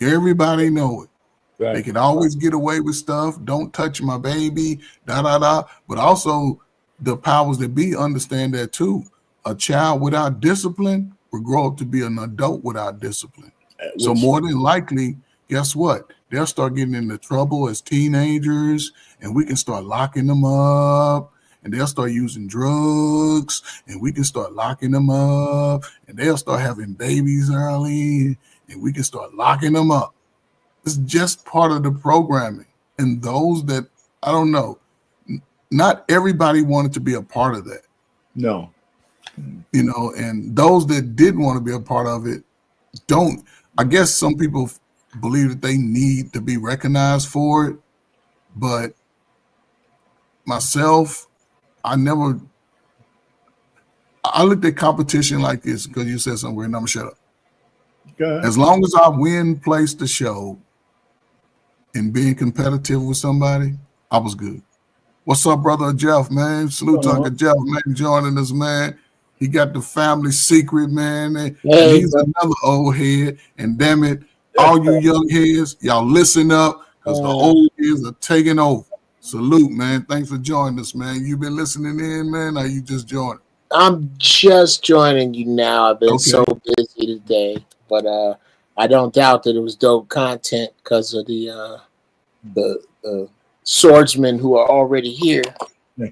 Everybody know it. Right. They can always get away with stuff. Don't touch my baby, da da da. But also the powers that be understand that too. A child without discipline will grow up to be an adult without discipline. So more than likely, guess what? They'll start getting into trouble as teenagers, and we can start locking them up, and they'll start using drugs, and we can start locking them up, and they'll start having babies early, and we can start locking them up. It's just part of the programming. And those that, I don't know, not everybody wanted to be a part of that. No. You know, and those that did want to be a part of it don't. I guess some people believe that they need to be recognized for it, but myself, I looked at competition like this because you said something weird, and I'm gonna shut up. As long as I win, place the show, and being competitive with somebody, I was good. What's up, brother Jeff, man? Salute to Uncle Jeff, man, joining us, man. He got the family secret, man. And he's another old head. And damn it, all you young heads, y'all listen up because the old heads are taking over. Salute, man. Thanks for joining us, man. You been listening in, man, or you just joining? I'm just joining you now. I've been so busy today, but I don't doubt that it was dope content because of the swordsmen who are already here.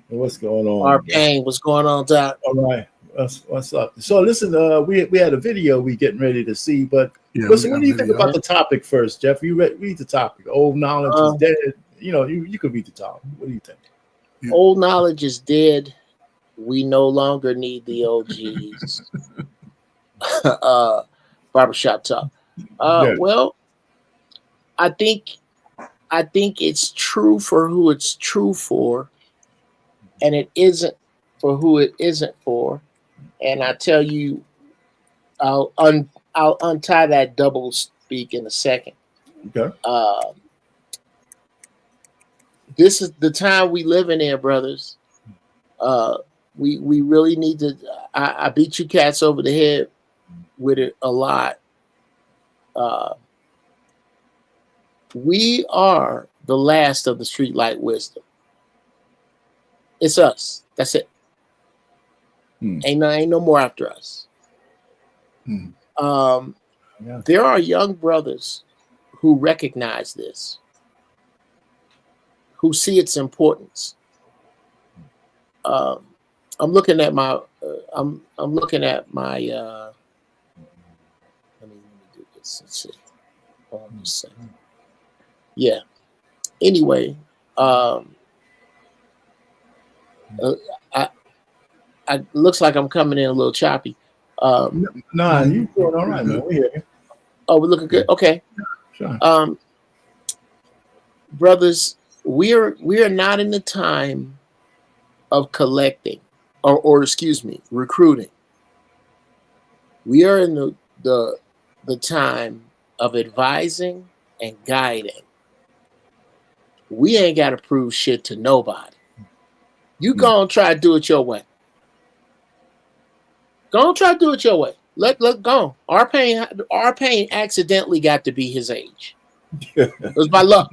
What's going on? Our pain. What's going on, Doc? All right. What's up? So listen, we had a video we getting ready to see, but listen, what do you think about the topic first, Jeff? You read the topic. Old knowledge is dead. You know, you could read the topic. What do you think? Old knowledge is dead. We no longer need the OGs. Barbershop talk. Well, I think it's true for who it's true for, and it isn't for who it isn't for. And I tell you, I'll untie that double speak in a second. Okay. This is the time we live in, brothers. We really need to. I beat you cats over the head with it a lot. We are the last of the streetlight wisdom. It's us. That's it. Ain't no more after us. There are young brothers who recognize this, who see its importance. I'm looking at my. I'm looking at my. Let me do this. Let's see. Hold on a second. Yeah. Anyway, I looks like I'm coming in a little choppy. No, you doing all right, man. We here. Oh, we're looking good. Okay. Sure. Brothers, we are not in the time of collecting, or excuse me, recruiting. We are in the time of advising and guiding. We ain't got to prove shit to nobody. You go and try to do it your way. Go and try to do it your way. Let go. Our pain accidentally got to be his age. It was by luck.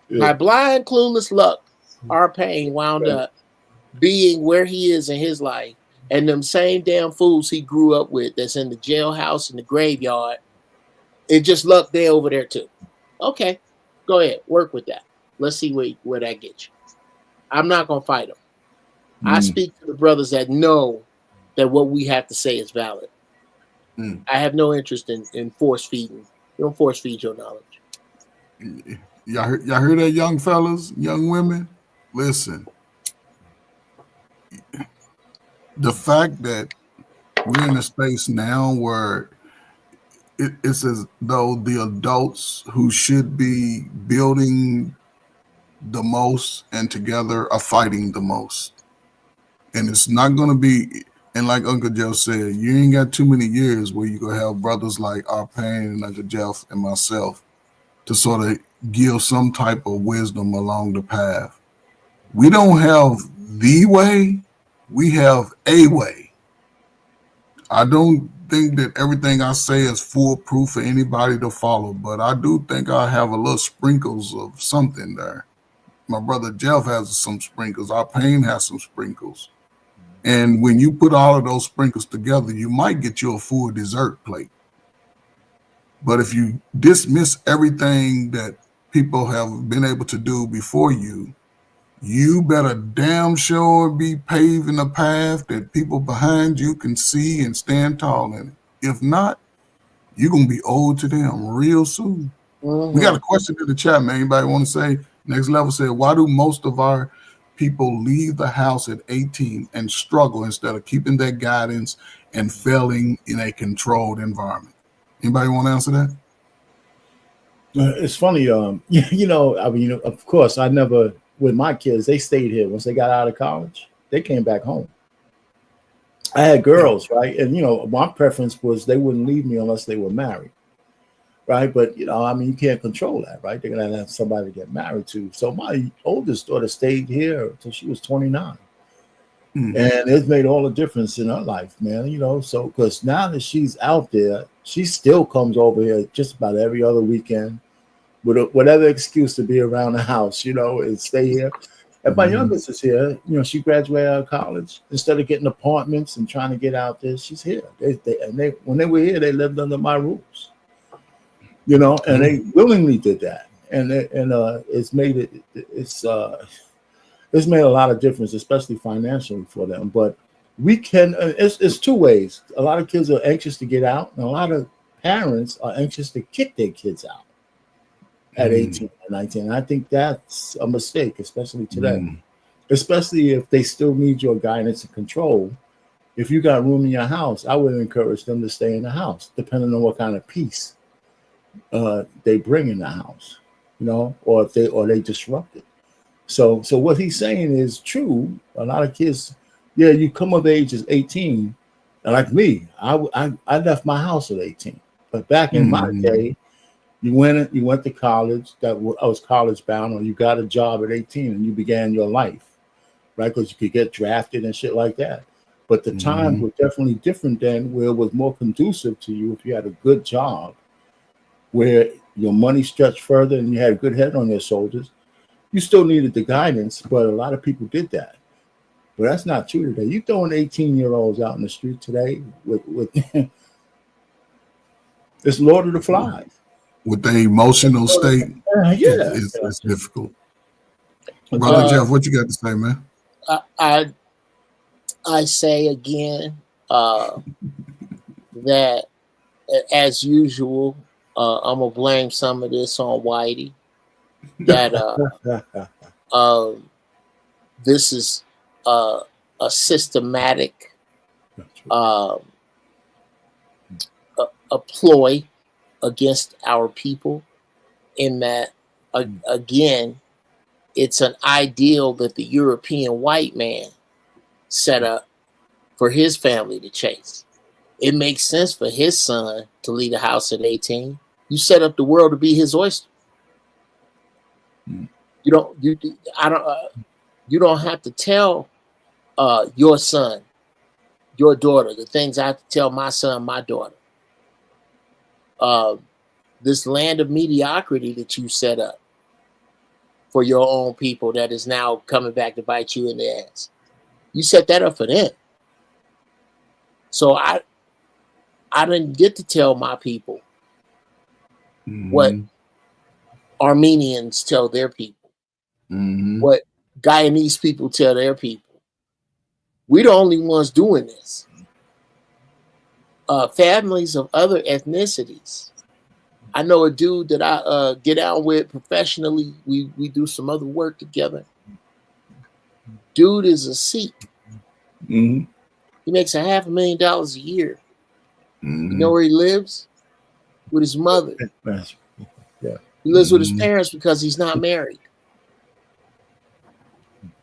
My blind, clueless luck. Our pain wound up being where he is in his life, and them same damn fools he grew up with that's in the jailhouse and the graveyard. It just luck they over there too. Okay, go ahead, work with that. Let's see where that gets you. I'm not gonna fight them. I speak to the brothers that know that what we have to say is valid. I have no interest in force feeding. You don't force feed your knowledge. Y'all heard that, young fellas, young women? Listen. The fact that we're in a space now where it's as though the adults who should be building the most and together are fighting the most. And it's not going to be, and like Uncle Jeff said, you ain't got too many years where you're going to have brothers like our Pain and Uncle Jeff and myself to sort of give some type of wisdom along the path. We don't have the way, we have a way. I don't think that everything I say is foolproof for anybody to follow, but I do think I have a little sprinkles of something there. My brother Jeff has some sprinkles. Our Pain has some sprinkles. And when you put all of those sprinkles together, you might get you a full dessert plate. But if you dismiss everything that people have been able to do before you, you better damn sure be paving a path that people behind you can see and stand tall in it. If not, you're going to be old to them real soon. We got a question in the chat, man. Anybody want to say? Next Level said, why do most of our people leave the house at 18 and struggle instead of keeping their guidance and failing in a controlled environment? Anybody want to answer that? It's funny, you know, I mean, of course, I never, with my kids, they stayed here. Once they got out of college, they came back home. I had girls, right? And, you know, my preference was they wouldn't leave me unless they were married, right? But, you know, I mean, you can't control that, right? They're going to have somebody to get married to. So my oldest daughter stayed here until she was 29. And it's made all the difference in her life, man. You know, so because now that she's out there, she still comes over here just about every other weekend with whatever excuse to be around the house, you know, and stay here. And my youngest is here. You know, she graduated out of college. Instead of getting apartments and trying to get out there, she's here. They when they were here, they lived under my rules, you know, and they willingly did that. And it's made it's made a lot of difference, especially financially for them. But we can, it's two ways. A lot of kids are anxious to get out, and a lot of parents are anxious to kick their kids out at 18 and 19. And I think that's a mistake, especially today, especially if they still need your guidance and control. If you got room in your house, I would encourage them to stay in the house, depending on what kind of peace they bring in the house, you know, or if they disrupt it. So what he's saying is true. A lot of kids, yeah, you come of age as 18, and like me, I left my house at 18. But back in my day, you went to college. I was college bound, or you got a job at 18 and you began your life, right? Because you could get drafted and shit like that. But the times were definitely different then, where it was more conducive to you if you had a good job, where your money stretched further and you had a good head on your shoulders. You still needed the guidance, but a lot of people did that. But that's not true today. You throwing 18-year-olds out in the street today with it's Lord of the Flies. With the emotional state, it's difficult. Brother Jeff, what you got to say, man? I say again that, as usual, I'm gonna blame some of this on Whitey. That this is a systematic a ploy against our people, in that again, it's an ideal that the European white man set up for his family to chase. It makes sense for his son to leave the house at 18. You set up the world to be his oyster. You don't have to tell your son, your daughter, the things I have to tell my son, my daughter. This land of mediocrity that you set up for your own people that is now coming back to bite you in the ass. You set that up for them. So I didn't get to tell my people what Armenians tell their people, what Guyanese people tell their people. We're the only ones doing this. Families of other ethnicities. I know a dude that I get out with professionally. We do some other work together. Dude is a Sikh. He makes $500,000 a year. You know where he lives? With his mother. Yeah. He lives with his parents because he's not married.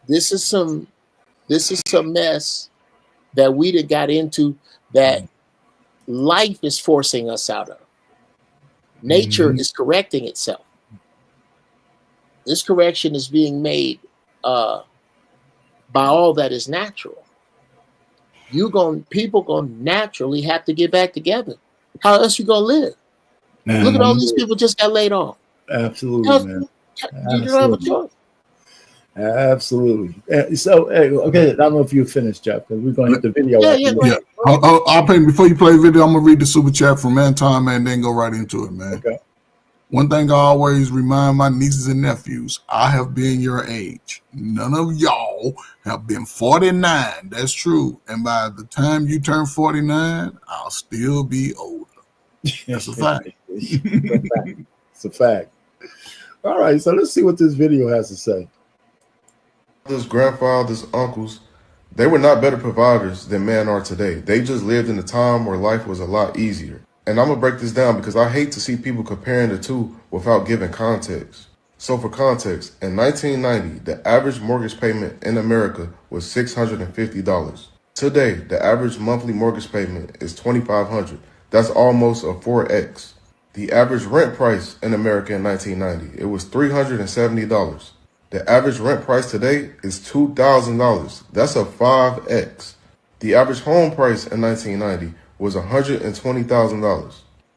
This is some mess that we done got into, that life is forcing us out of. Nature is correcting itself. This correction is being made by all that is natural. people gonna naturally have to get back together. How else you gonna live? Look at all these people just got laid off. Absolutely, man. You don't have a choice. Absolutely. So, hey, okay, I don't know if you finished, Jeff, because we're going to hit the video. Yeah. I'll pay before you play the video. I'm gonna read the super chat from Anton, man, then go right into it, man. Okay. One thing I always remind my nieces and nephews: I have been your age. None of y'all have been 49. That's true. And by the time you turn 49, I'll still be older. That's a fact. It's a fact. All right, so let's see what this video has to say. Grandfathers, uncles, they were not better providers than men are today. They just lived in a time where life was a lot easier. And I'm going to break this down because I hate to see people comparing the two without giving context. So for context, in 1990, the average mortgage payment in America was $650. Today, the average monthly mortgage payment is $2,500. That's almost a 4x. The average rent price in America in 1990, it was $370. The average rent price today is $2,000. That's a 5x. The average home price in 1990 was $120,000.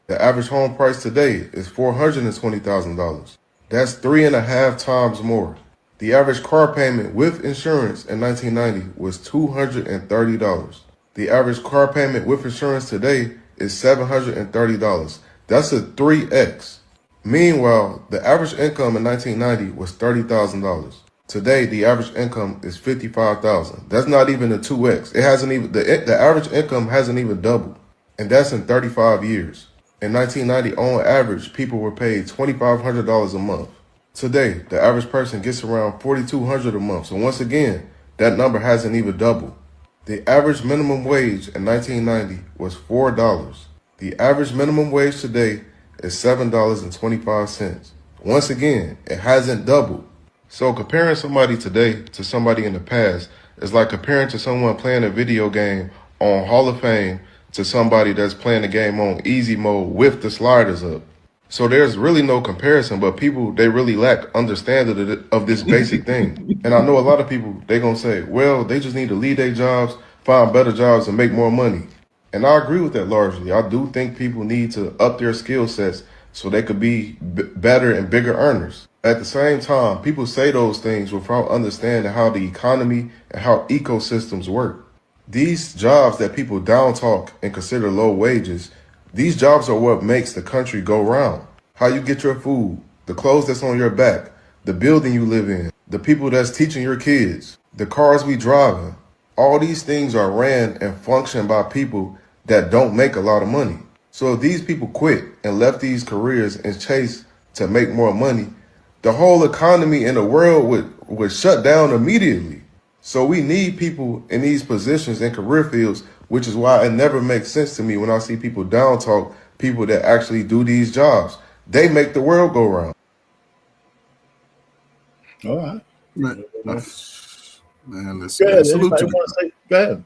The average home price today is $420,000. That's 3.5 times more. The average car payment with insurance in 1990 was $230. The average car payment with insurance today is $730. That's a 3x. Meanwhile, the average income in 1990 was $30,000. Today, the average income is $55,000. That's not even a 2x. It hasn't even the average income hasn't even doubled, and that's in 35 years. In 1990, on average, people were paid $2,500 a month. Today, the average person gets around $4,200 a month. So once again, that number hasn't even doubled. The average minimum wage in 1990 was $4. The average minimum wage today is $7.25. Once again, it hasn't doubled. So comparing somebody today to somebody in the past is like comparing to someone playing a video game on Hall of Fame to somebody that's playing the game on easy mode with the sliders up. So there's really no comparison, but people, they really lack understanding of this basic thing. And I know a lot of people, they're going to say, well, they just need to leave their jobs, find better jobs, and make more money. And I agree with that largely. I do think people need to up their skill sets so they could be better and bigger earners. At the same time, people say those things without understanding how the economy and how ecosystems work. These jobs that people down talk and consider low wages, these jobs are what makes the country go round. How you get your food, the clothes that's on your back, the building you live in, the people that's teaching your kids, the cars we drive in. All these things are ran and functioned by people that don't make a lot of money. So if these people quit and left these careers and chase to make more money, the whole economy in the world would shut down immediately. So we need people in these positions in career fields, which is why it never makes sense to me when I see people down talk people that actually do these jobs. They make the world go round. All right. Man, listen. Go ahead. Go ahead.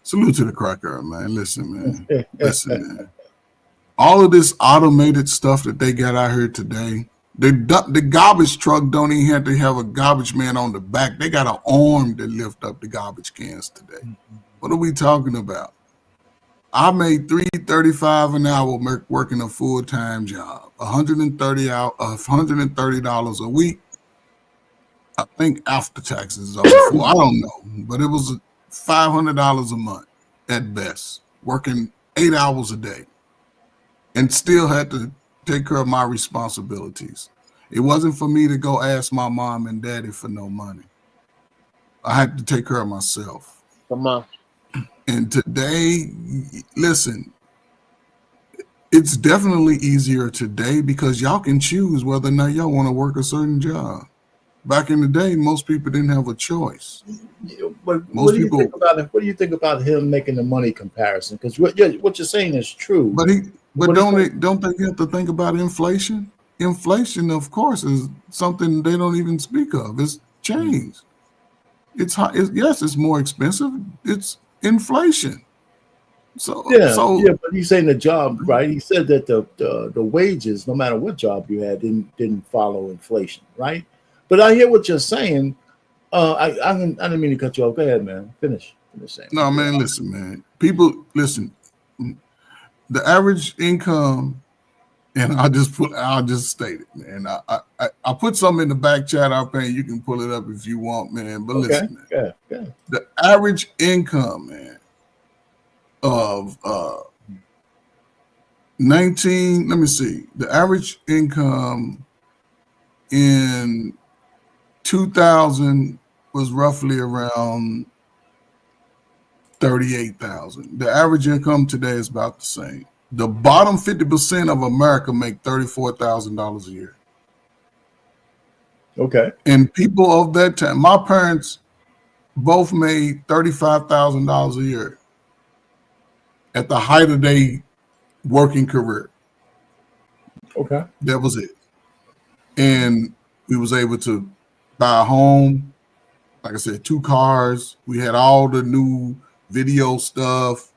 Salute to the cracker, man. Listen, man. Listen, man. All of this automated stuff that they got out here today, the garbage truck don't even have to have a garbage man on the back. They got an arm to lift up the garbage cans today. What are we talking about? I made $3.35 an hour working a full-time job, $130 a week. I think after taxes, I don't know, but it was $500 a month at best, working 8 hours a day, and still had to take care of my responsibilities. It wasn't for me to go ask my mom and daddy for no money. I had to take care of myself. Come on. And today, listen, it's definitely easier today because y'all can choose whether or not y'all want to work a certain job. Back in the day, most people didn't have a choice. But what do you think about it? What do you think about him making the money comparison? Because what you're saying is true. But don't they have to think about inflation? Inflation, of course, is something they don't even speak of. It's changed. It's high. Yes, it's more expensive. It's inflation. So but he's saying the job, right? He said that the wages, no matter what job you had, didn't follow inflation, right? But I hear what you're saying. I didn't mean to cut you off. Go ahead, man. Finish. the same. No, man, listen, man. People, listen. The average income, and I'll just state it, man. I put something in the back chat. I'll pay. You can pull it up if you want, man. But listen, man. Yeah. The average income, man, of 19. Let me see. The average income in 2000 was roughly around 38,000. The average income today is about the same. The bottom 50% of America make $34,000 a year. Okay. And people of that time, my parents both made $35,000 a year at the height of their working career. Okay. That was it. And we was able to buy a home, like I said, 2 cars. We had all the new video stuff.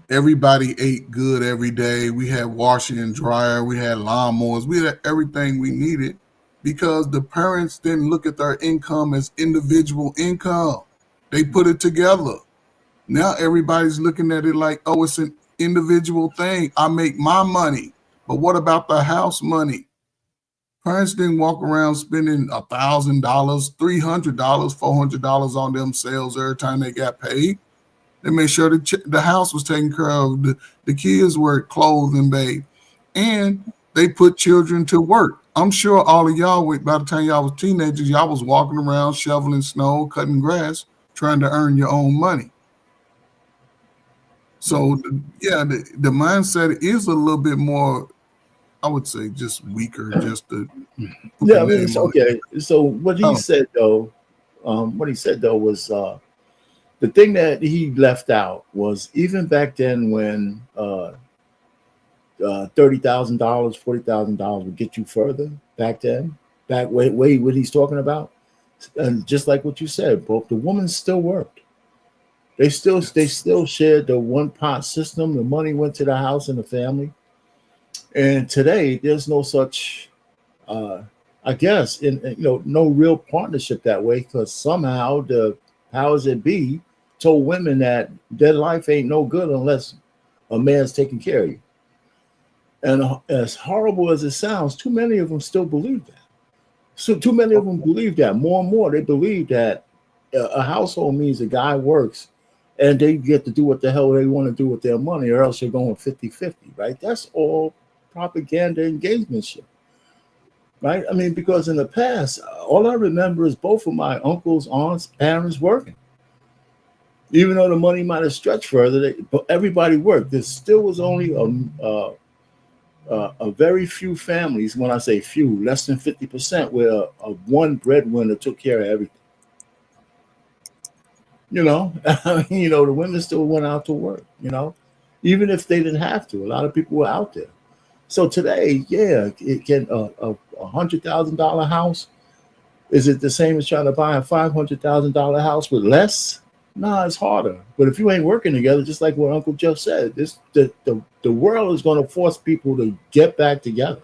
Everybody ate good every day. We had washer and dryer. We had lawnmowers. We had everything we needed because the parents didn't look at their income as individual income. They put it together. Now everybody's looking at it like, oh, it's an individual thing. I make my money. But what about the house money? Parents didn't walk around spending $1,000, $300, $400 on themselves every time they got paid. They made sure the house was taken care of, the kids were clothed and bathed, and they put children to work. I'm sure all of y'all, by the time y'all was teenagers, y'all was walking around shoveling snow, cutting grass, trying to earn your own money. So, the mindset is a little bit more, I would say, just weaker, just to yeah. I mean, it's okay. So what he said though, was the thing that he left out was even back then when $30,000, $40,000 would get you further. Back then, way what he's talking about, and just like what you said, both the women still worked. They still shared the one pot system. The money went to the house and the family. And today, there's no such, I guess, no real partnership that way, because somehow the powers that be told women that their life ain't no good unless a man's taking care of you. And as horrible as it sounds, too many of them still believe that. So too many of them believe that. More and more, they believe that a household means a guy works and they get to do what the hell they want to do with their money, or else you're going 50-50, right? That's all propaganda engagementship, right? I mean, because in the past, all I remember is both of my uncles, aunts, parents working. Even though the money might have stretched further, but everybody worked. There still was only a very few families, when I say few, less than 50%, where one breadwinner took care of everything. The women still went out to work, even if they didn't have to. A lot of people were out there. So today, it can a $100,000 house. Is it the same as trying to buy a $500,000 house with less? No, it's harder. But if you ain't working together, just like what Uncle Jeff said, the world is going to force people to get back together.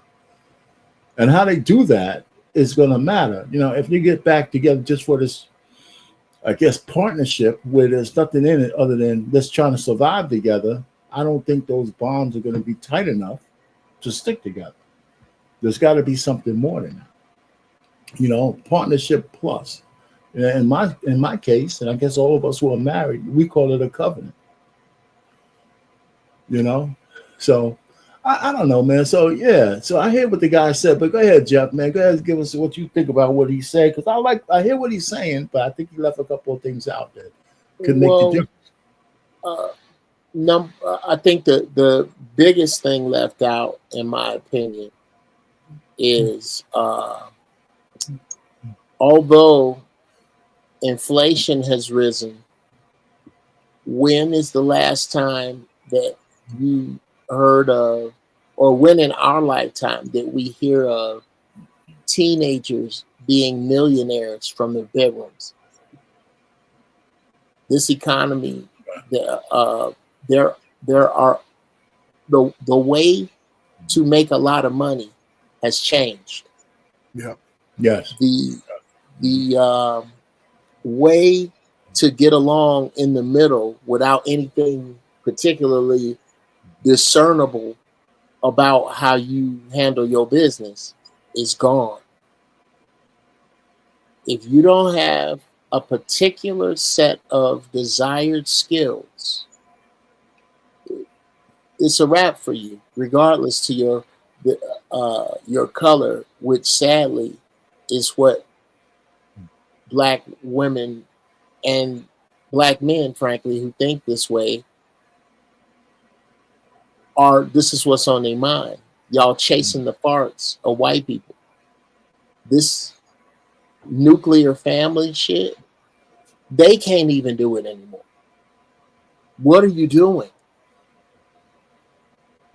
And how they do that is going to matter. If you get back together just for this, I guess, partnership where there's nothing in it other than just trying to survive together, I don't think those bonds are going to be tight enough to stick together. There's got to be something more than that. Partnership plus. In my case, and I guess all of us who are married, we call it a covenant. So I don't know, man. So so I hear what the guy said, but go ahead, Jeff, man. Go ahead and give us what you think about what he said, because I hear what he's saying, but I think he left a couple of things out that could make the difference. I think the biggest thing left out, in my opinion, is although inflation has risen, when is the last time that you heard of, or when in our lifetime did we hear of teenagers being millionaires from their bedrooms? This economy, there are the way to make a lot of money has changed. Yeah. Yes. The way to get along in the middle without anything particularly discernible about how you handle your business is gone. If you don't have a particular set of desired skills, it's a wrap for you, regardless to your color, which sadly is what Black women and Black men, frankly, who think this way, this is what's on their mind. Y'all chasing the farts of white people. This nuclear family shit, they can't even do it anymore. What are you doing?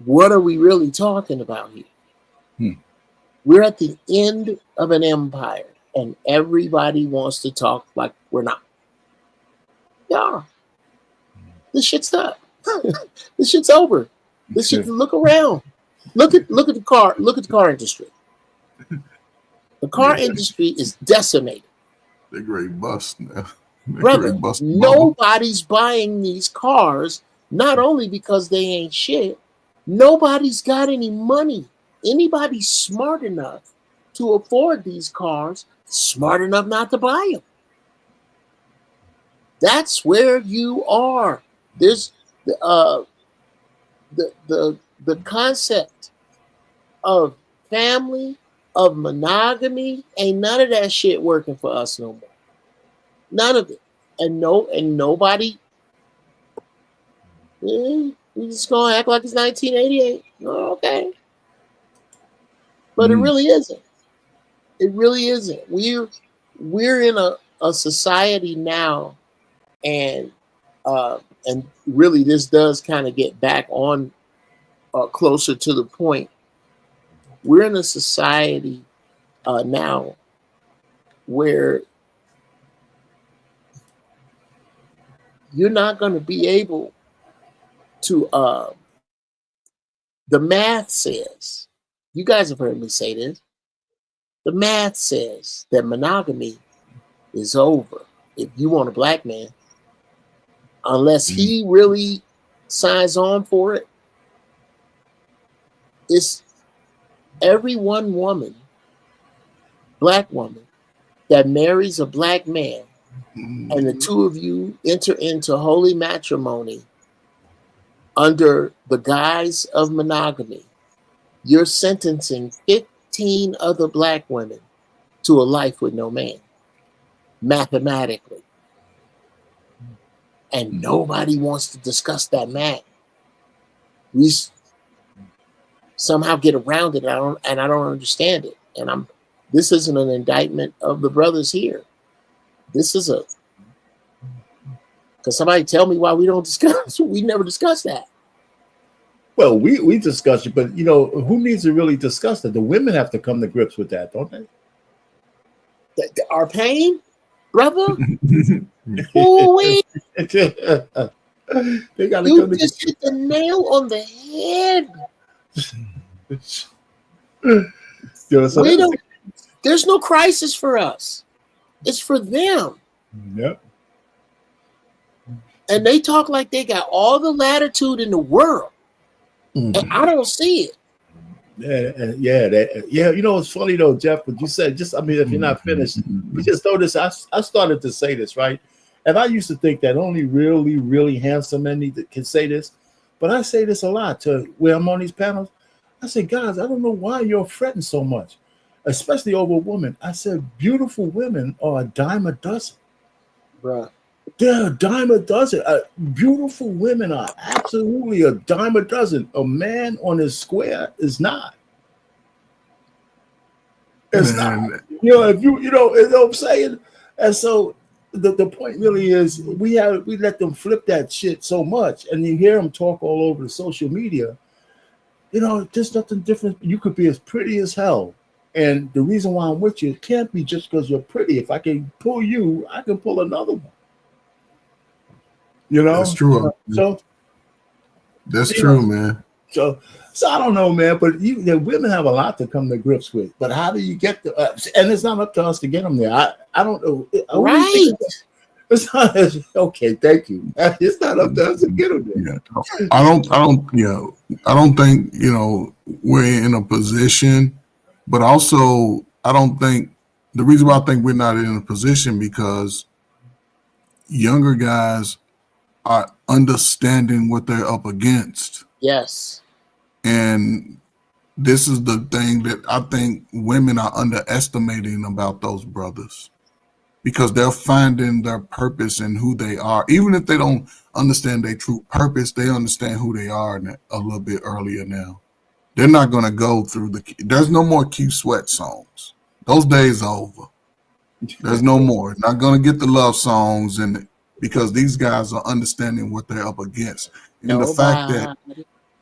What are we really talking about here? We're at the end of an empire, and everybody wants to talk like we're not. Yeah, this shit's up. This shit's over. This shit. Look around. Look at the car. Look at the car industry. The car industry is decimated. They're great bust now. Brother, nobody's buying these cars, not only because they ain't shit, nobody's got any money. Anybody smart enough to afford these cars, smart enough not to buy them. That's where you are. There's the concept of family, of monogamy, ain't none of that shit working for us no more. None of it. And nobody, we just gonna act like it's 1988. Okay. But it really isn't. It really isn't. We're in a society now, and really this does kind of get back on closer to the point. We're in a society now where you're not going to be able to, the math says, you guys have heard me say this, the math says that monogamy is over. If you want a Black man, unless he really signs on for it, it's every one woman, Black woman, that marries a Black man, and the two of you enter into holy matrimony under the guise of monogamy, you're sentencing 15 other Black women to a life with no man, mathematically. And nobody wants to discuss that math. We somehow get around it, and I don't understand it. And this isn't an indictment of the brothers here. This is because somebody tell me why we don't discuss. We never discuss that. Well, we discuss it, but who needs to really discuss that? The women have to come to grips with that, don't they? Our pain, brother. Ooh-wee. They got to you come just hit the nail on the head. There's no crisis for us. It's for them. Yep. And they talk like they got all the latitude in the world. And I don't see it. Yeah. It's funny though, Jeff, what you said, if you're not finished, you just notice I started to say this, right? And I used to think that only really, really handsome men can say this, but I say this a lot to where I'm on these panels. I say, guys, I don't know why you're fretting so much, especially over women. I said, beautiful women are a dime a dozen. Right. They're a dime a dozen. Beautiful women are absolutely a dime a dozen. A man on his square is not. It's not. If you know what I'm saying? And so the point really is we let them flip that shit so much, and you hear them talk all over the social media. There's nothing different. You could be as pretty as hell. And the reason why I'm with you can't be just because you're pretty. If I can pull you, I can pull another one. That's true. So that's true, man. So I don't know, man. But the women have a lot to come to grips with. But how do you get and it's not up to us to get them there. I don't know. Right. It's not okay. Thank you. It's not up to us to get them there. Yeah, I don't think we're in a position, but also I don't think the reason why I think we're not in a position because younger guys are understanding what they're up against. Yes. And this is the thing that I think women are underestimating about those brothers because they're finding their purpose in who they are. Even if they don't understand their true purpose, they understand who they are a little bit earlier now. They're not going to go through there's no more Q Sweat songs. Those days are over. There's no more. Not going to get the love songs because these guys are understanding what they're up against. And the fact that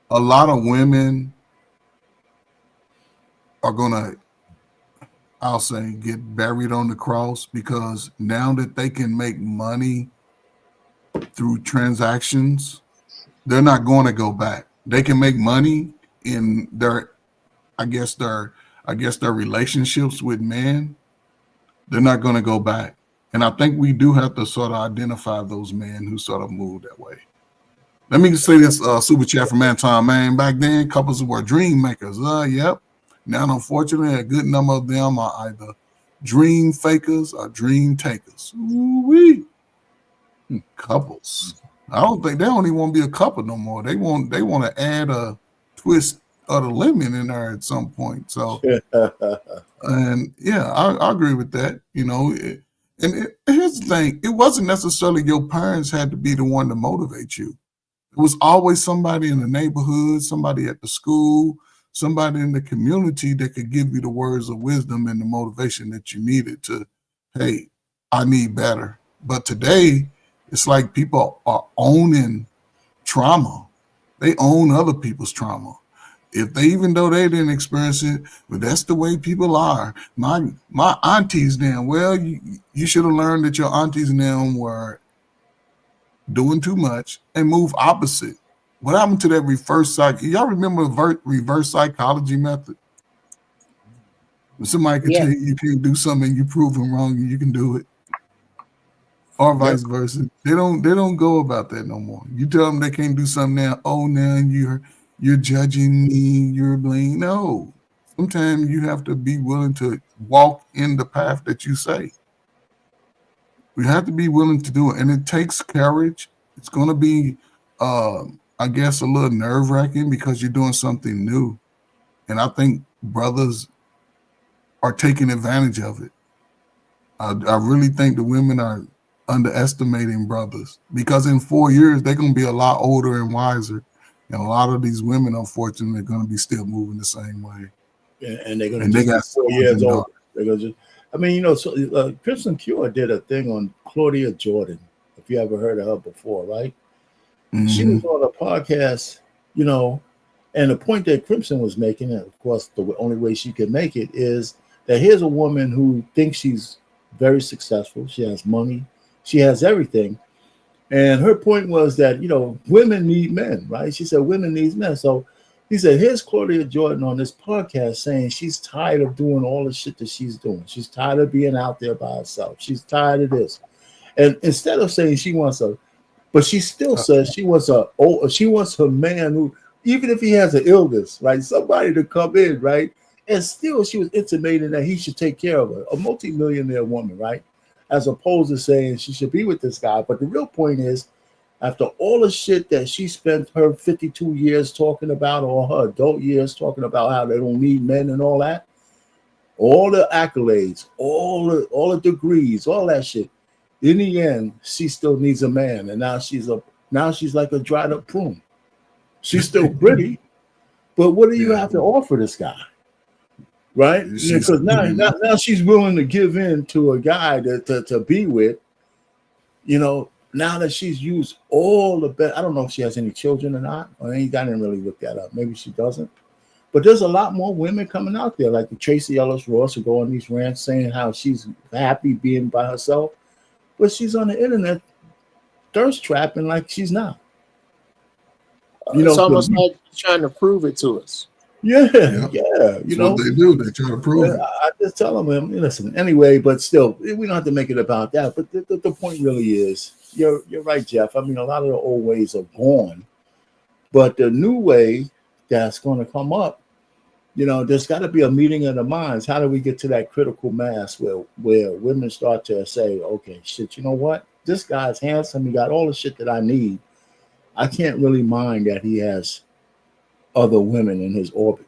a lot of women are going to, I'll say, get buried on the cross because now that they can make money through transactions, they're not going to go back. They can make money in their relationships with men. They're not going to go back. And I think we do have to sort of identify those men who sort of move that way. Let me say this super chat from Anton, man. Back then, couples were dream makers. Yep. Now, unfortunately, a good number of them are either dream fakers or dream takers. Ooh-wee. Couples. I don't think they don't even want to be a couple no more. They want to add a twist of the lemon in there at some point. So, and yeah, I agree with that. Here's the thing: it wasn't necessarily your parents had to be the one to motivate you. It was always somebody in the neighborhood, somebody at the school, somebody in the community that could give you the words of wisdom and the motivation that you needed to, hey, I need better. But today, it's like people are owning trauma. They own other people's trauma. Even though they didn't experience it, but that's the way people are. My aunties then, well, you should have learned that your aunties and them were doing too much and move opposite. What happened to that reverse psych? Y'all remember the reverse psychology method? When somebody can tell you can't do something and you prove them wrong and you can do it. Or vice versa. They don't go about that no more. You tell them they can't do something now. Oh, now you're judging me, you're blaming. No. Sometimes you have to be willing to walk in the path that you say. We have to be willing to do it. And it takes courage. It's going to be, I guess, a little nerve-wracking because you're doing something new. And I think brothers are taking advantage of it. I really think the women are underestimating brothers because in 4 years, they're going to be a lot older and wiser. And a lot of these women, unfortunately, are going to be still moving the same way. Yeah, and they're going to be 4 years old. Kristen Cure did a thing on Claudia Jordan, if you ever heard of her before, right? Mm-hmm. She was on a podcast, and the point that Crimson was making, and of course, the only way she could make it is that here's a woman who thinks she's very successful. She has money. She has everything. And her point was that, women need men, right? She said, women need men. So he said, here's Claudia Jordan on this podcast saying she's tired of doing all the shit that she's doing. She's tired of being out there by herself. She's tired of this. And instead of saying she wants but she still says she wants her man who, even if he has an illness, right? Somebody to come in, right? And still she was intimating that he should take care of her, a multimillionaire woman, right? As opposed to saying she should be with this guy. But the real point is, after all the shit that she spent her 52 years talking about, or her adult years talking about how they don't need men and all that, all the accolades, all the degrees, all that shit, in the end, she still needs a man. And now she's like a dried up prune. She's still pretty, but what do you have to offer this guy? Right? Because now she's willing to give in to a guy to be with, now that she's used all the best. I don't know if she has any children or not. I didn't really look that up. Maybe she doesn't. But there's a lot more women coming out there, like the Tracy Ellis Ross, who go on these rants saying how she's happy being by herself. But she's on the internet thirst trapping like she's not. It's almost like she's trying to prove it to us. Yeah, Yeah. yeah. That's what they do. They try to prove it. I just tell them, listen, anyway, but still, we don't have to make it about that. But the point really is, you're right, Jeff. I mean, a lot of the old ways are gone, but the new way that's going to come up, there's got to be a meeting of the minds. How do we get to that critical mass where women start to say, okay, shit, you know what? This guy's handsome. He got all the shit that I need. I can't really mind that he has other women in his orbit.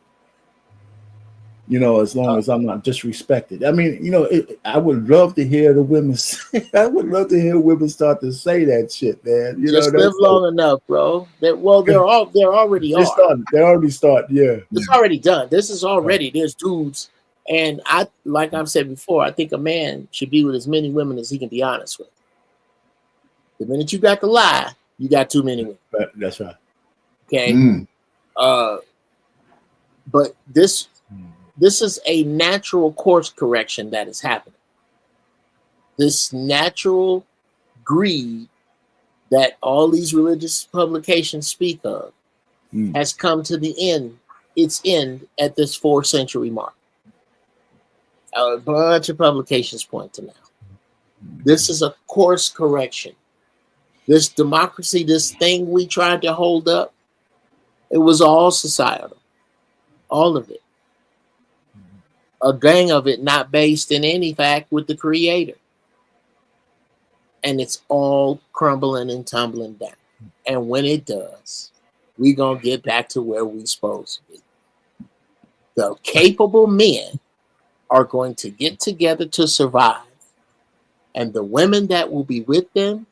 As long as I'm not disrespected. I mean, I would love to hear the women say, I would love to hear women start to say that shit, man. Just live long enough, bro. They're already They already start, yeah. It's already done. This is already, there's dudes. And like I've said before, I think a man should be with as many women as he can be honest with. The minute you got to lie, you got too many women. That's right. Okay. But this is a natural course correction that is happening. This natural greed that all these religious publications speak of has come to its end at this 4th century mark. A bunch of publications point to now. This is a course correction. This democracy, this thing we tried to hold up, it was all societal. All of it. A gang of it not based in any fact with the creator. And it's all crumbling and tumbling down. And when it does, we're going to get back to where we're supposed to be. The capable men are going to get together to survive. And the women that will be with them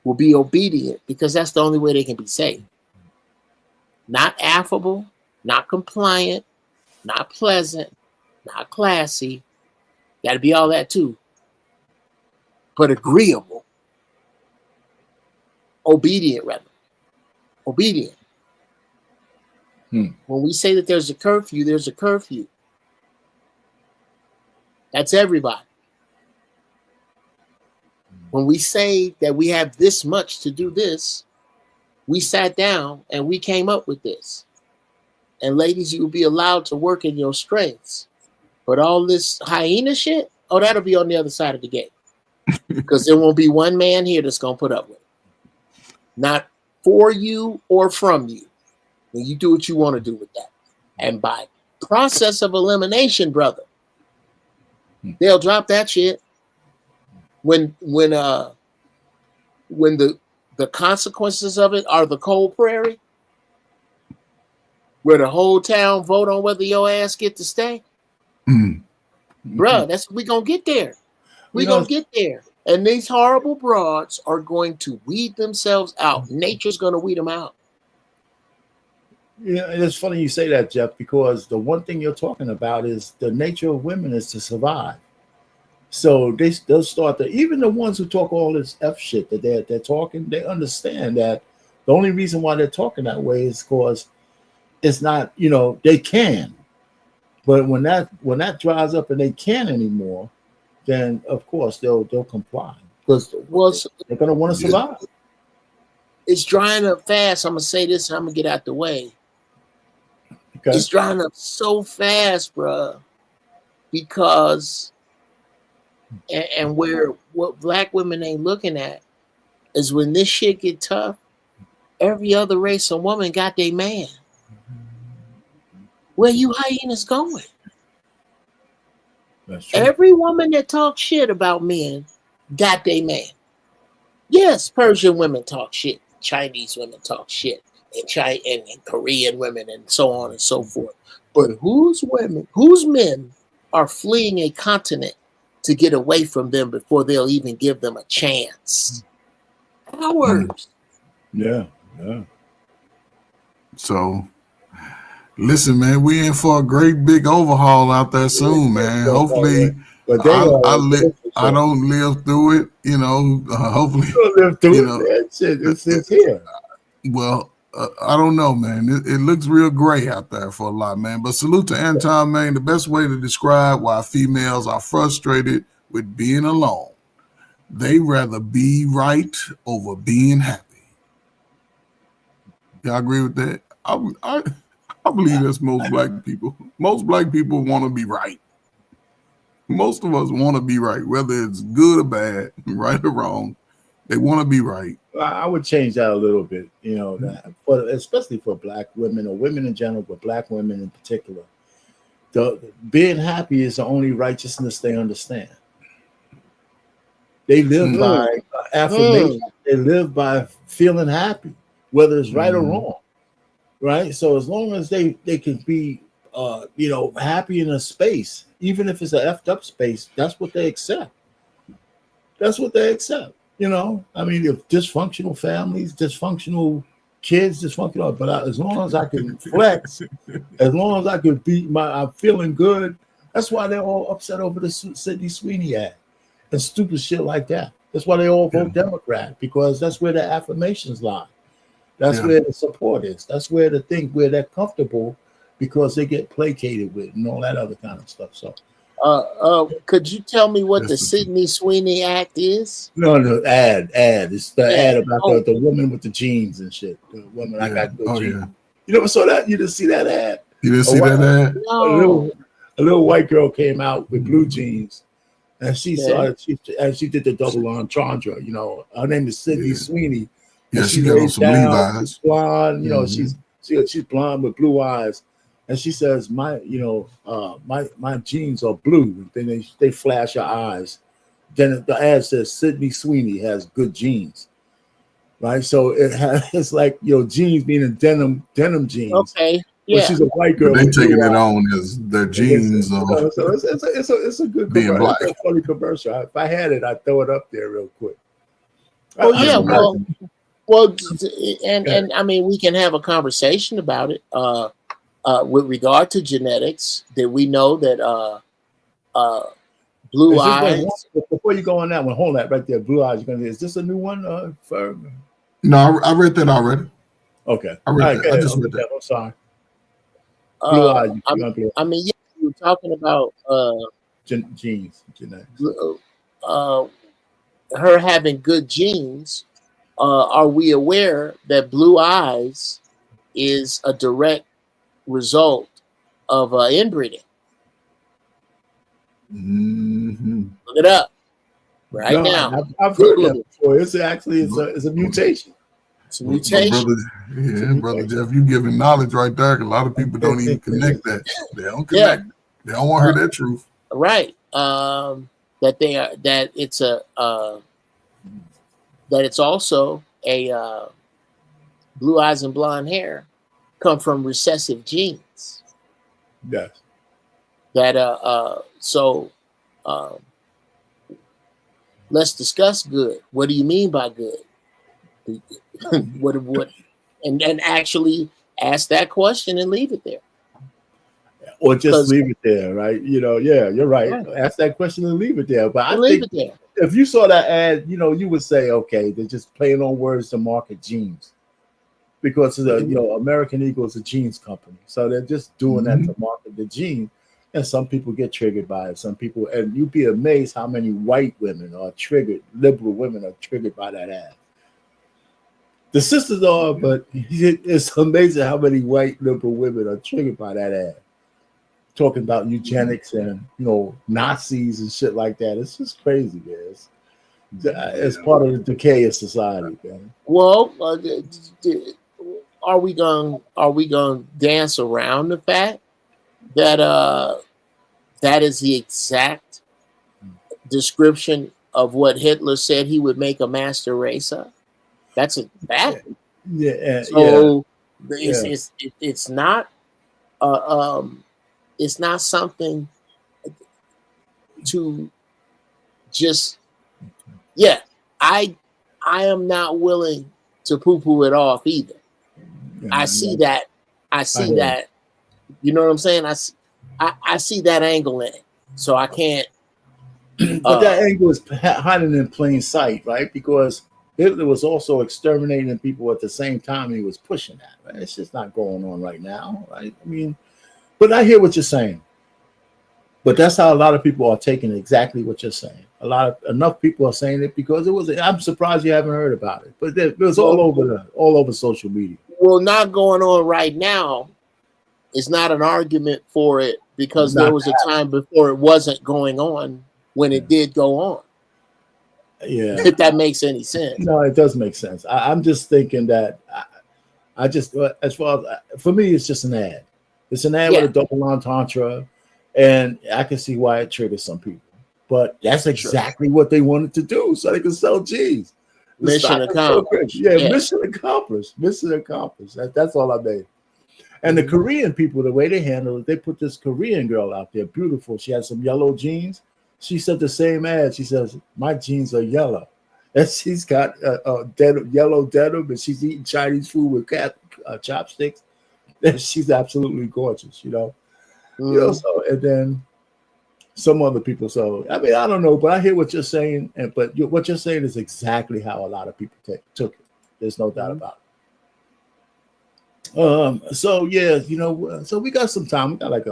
will be obedient because that's the only way they can be saved. Not affable, not compliant, not pleasant, not classy. Got to be all that too. But agreeable. Obedient, rather. Obedient. When we say that there's a curfew, there's a curfew. That's everybody. When we say that we have this much to do this, we sat down and we came up with this. And ladies, you will be allowed to work in your strengths. But all this hyena shit, that'll be on the other side of the gate. Because there won't be one man here that's going to put up with it. Not for you or from you. And you do what you want to do with that. And by process of elimination, brother, they'll drop that shit. When the consequences of it are the cold prairie, where the whole town vote on whether your ass get to stay, bruh, we gonna get there. We gonna get there, and these horrible broads are going to weed themselves out. Nature's gonna weed them out. It's funny you say that, Jeff, because the one thing you're talking about is the nature of women is to survive. So they'll start to, even the ones who talk all this F shit that they're talking, they understand that the only reason why they're talking that way is because it's not, they can. But when that dries up and they can't anymore, then of course they'll comply because they're gonna want to survive. It's drying up fast. I'm gonna say this and I'm gonna get out the way. Okay. It's drying up so fast, bro, because and what black women ain't looking at is when this shit get tough, every other race of woman got their man. Where you hyenas going? That's true. Every woman that talks shit about men got their man. Yes, Persian women talk shit. Chinese women talk shit. And Korean women and so on and so forth. But whose men are fleeing a continent to get away from them before they'll even give them a chance? Ours. Yeah. So, listen, man, we in for a great big overhaul out there soon, man. Hopefully, I don't live through it. Hopefully, you don't live through it. It's here. Well, I don't know, man. It looks real gray out there for a lot, man. But salute to Anton, man. The best way to describe why females are frustrated with being alone. They rather be right over being happy. Y'all agree with that? I believe that's most black people. Most black people want to be right. Most of us want to be right, whether it's good or bad, right or wrong. They want to be right. I would change that a little bit, you know, that, but especially for black women or women in general, but black women in particular. Being happy is the only righteousness they understand. They live by affirmation. They live by feeling happy, whether it's right or wrong. Right. So as long as they can be, you know, happy in a space, even if it's an effed up space, that's what they accept. That's what they accept. You know, I mean, if dysfunctional families, dysfunctional kids, dysfunctional, but as long as I can flex, as long as I can I'm feeling good. That's why they're all upset over the Sydney Sweeney ad and stupid shit like that. That's why they all vote Democrat, because that's where the affirmations lie. That's where the support is. That's where where they're comfortable, because they get placated with and all that other kind of stuff. So, could you tell me what the Sydney Sweeney Act is? No, ad. It's the ad about the woman with the jeans and shit. The woman I got good jeans. Yeah. You never saw that? You didn't see that ad? You didn't see that ad? No. A little white girl came out with blue jeans, and she she did the double entendre. You know, her name is Sydney Sweeney. Yeah, she got on some Levi's. She's blonde, you know, she's blonde with blue eyes, and she says, my jeans are blue. And then they flash her eyes. Then the ad says Sydney Sweeney has good jeans, right? So it's like, you know, jeans meaning denim jeans. Okay, yeah. But she's a white girl. They taking it on as their jeans. So it's a good being commercial. black. It's a funny commercial. If I had it, I'd throw it up there real quick. Well, and I mean, we can have a conversation about it. With regard to genetics, that we know that blue eyes. Before you go on that one, hold that right there. Blue eyes. Is this a new one? No, I read that already. Okay, I read that. I just read that. I'm sorry. Blue eyes. I mean, yeah, you were talking about genes, genetics. Her having good genes. Are we aware that blue eyes is a direct result of inbreeding? Look it up now. I've heard that before. It's a mutation. It's a mutation. Brother Jeff, you giving knowledge right there. A lot of people don't even connect that. They don't connect. They don't want to hear that truth. Right. That it's also a blue eyes and blonde hair come from recessive genes. Yes. That let's discuss good. What do you mean by good? what and actually ask that question and leave it there. Or just leave it there, right? You know, yeah, you're right. Ask that question and leave it there. But I think if you saw that ad, you know, you would say, okay, they're just playing on words to market jeans, because American Eagle is a jeans company, so they're just doing that to market the jeans. And some people get triggered by it. Some people, and you'd be amazed how many white women are triggered, liberal women are triggered by that ad. The sisters are, but it's amazing how many white liberal women are triggered by that ad. Talking about eugenics and, you know, Nazis and shit like that. It's just crazy, man. It's part of the decay of society, man. Well, are we going dance around the fact that that is the exact description of what Hitler said he would make a master race of? That's a fact. Yeah. So it's not. It's not something to just. Yeah, I am not willing to poo-poo it off either. I see that. You know what I'm saying? I see that angle in it, so I can't. But that angle is hiding in plain sight, right? Because Hitler was also exterminating people at the same time he was pushing that. Right? It's just not going on right now, right? I mean, but I hear what you're saying. But that's how a lot of people are taking exactly what you're saying. Enough people are saying it because it was. I'm surprised you haven't heard about it, but it was all over social media. Well, not going on right now, It's not an argument for it because Not there was a time before it wasn't going on when it did go on. Yeah. If that makes any sense. No, it does make sense. I'm just thinking that I just, as far as for me, it's just an ad. It's an ad with a double entendre, and I can see why it triggers some people. But that's exactly what they wanted to do, so they can sell G's. Mission accomplished. Yeah, mission accomplished. Mission accomplished. That's all I made. And the Korean people, the way they handle it, they put this Korean girl out there, beautiful. She had some yellow jeans. She said the same ad. She says, "My jeans are yellow." And she's got yellow denim, and she's eating Chinese food with chopsticks. And she's absolutely gorgeous, you know. You know, so, and then some other people. So I mean, I don't know, but I hear what you're saying, but what you're saying is exactly how a lot of people took it. There's no doubt about it. So yeah, you know, so we got some time. We got like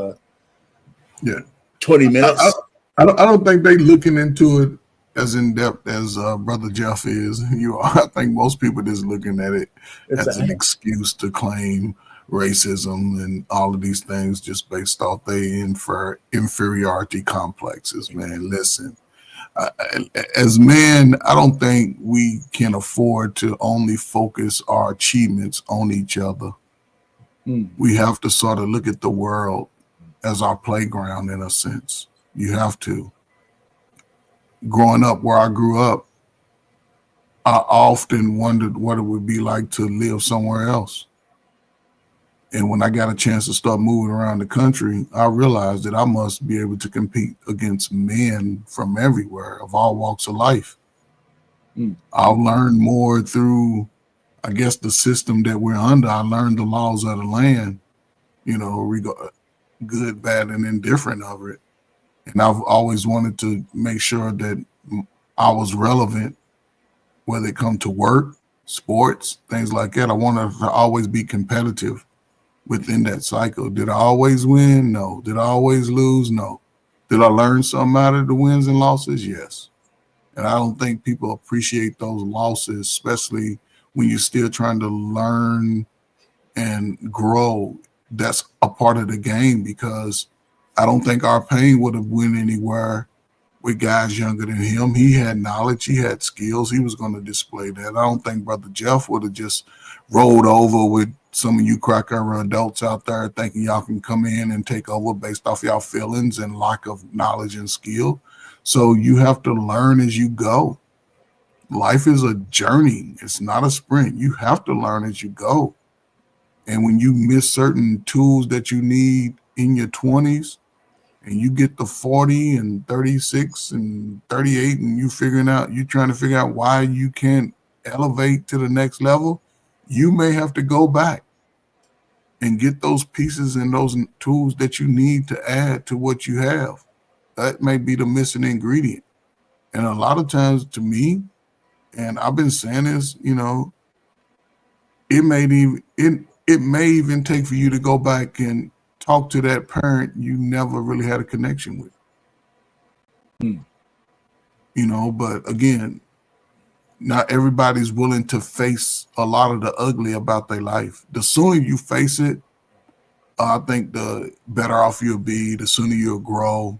20 minutes. I don't think they looking into it as in depth as Brother Jeff is. You are. I think most people just looking at it as an excuse to claim racism and all of these things just based off their inferiority complexes. Man, listen, as men, I don't think we can afford to only focus our achievements on each other. We have to sort of look at the world as our playground in a sense. You have to. Growing up where I grew up, I often wondered what it would be like to live somewhere else. And when I got a chance to start moving around the country, I realized that I must be able to compete against men from everywhere of all walks of life. I'll learn more through, I guess, the system that we're under. I learned the laws of the land, you know, good, bad, and indifferent of it. And I've always wanted to make sure that I was relevant, whether it come to work, sports, things like that. I wanted to always be competitive within that cycle. Did I always win? No. Did I always lose? No. Did I learn something out of the wins and losses? Yes. And I don't think people appreciate those losses, especially when you're still trying to learn and grow. That's a part of the game, because I don't think our Pain would have went anywhere with guys younger than him. He had knowledge, he had skills, he was going to display that. I don't think Brother Jeff would have just rolled over with some of you cracker adults out there thinking y'all can come in and take over based off y'all feelings and lack of knowledge and skill. So you have to learn as you go. Life is a journey. It's not a sprint. You have to learn as you go. And when you miss certain tools that you need in your 20s, and you get to 40 and 36 and 38, and you're trying to figure out why you can't elevate to the next level, you may have to go back and get those pieces and those tools that you need to add to what you have. That may be the missing ingredient. And a lot of times, to me, and I've been saying this, you know, it may even take for you to go back and talk to that parent you never really had a connection with. You know, but again, not everybody's willing to face a lot of the ugly about their life. The sooner you face it, I think the better off you'll be, the sooner you'll grow,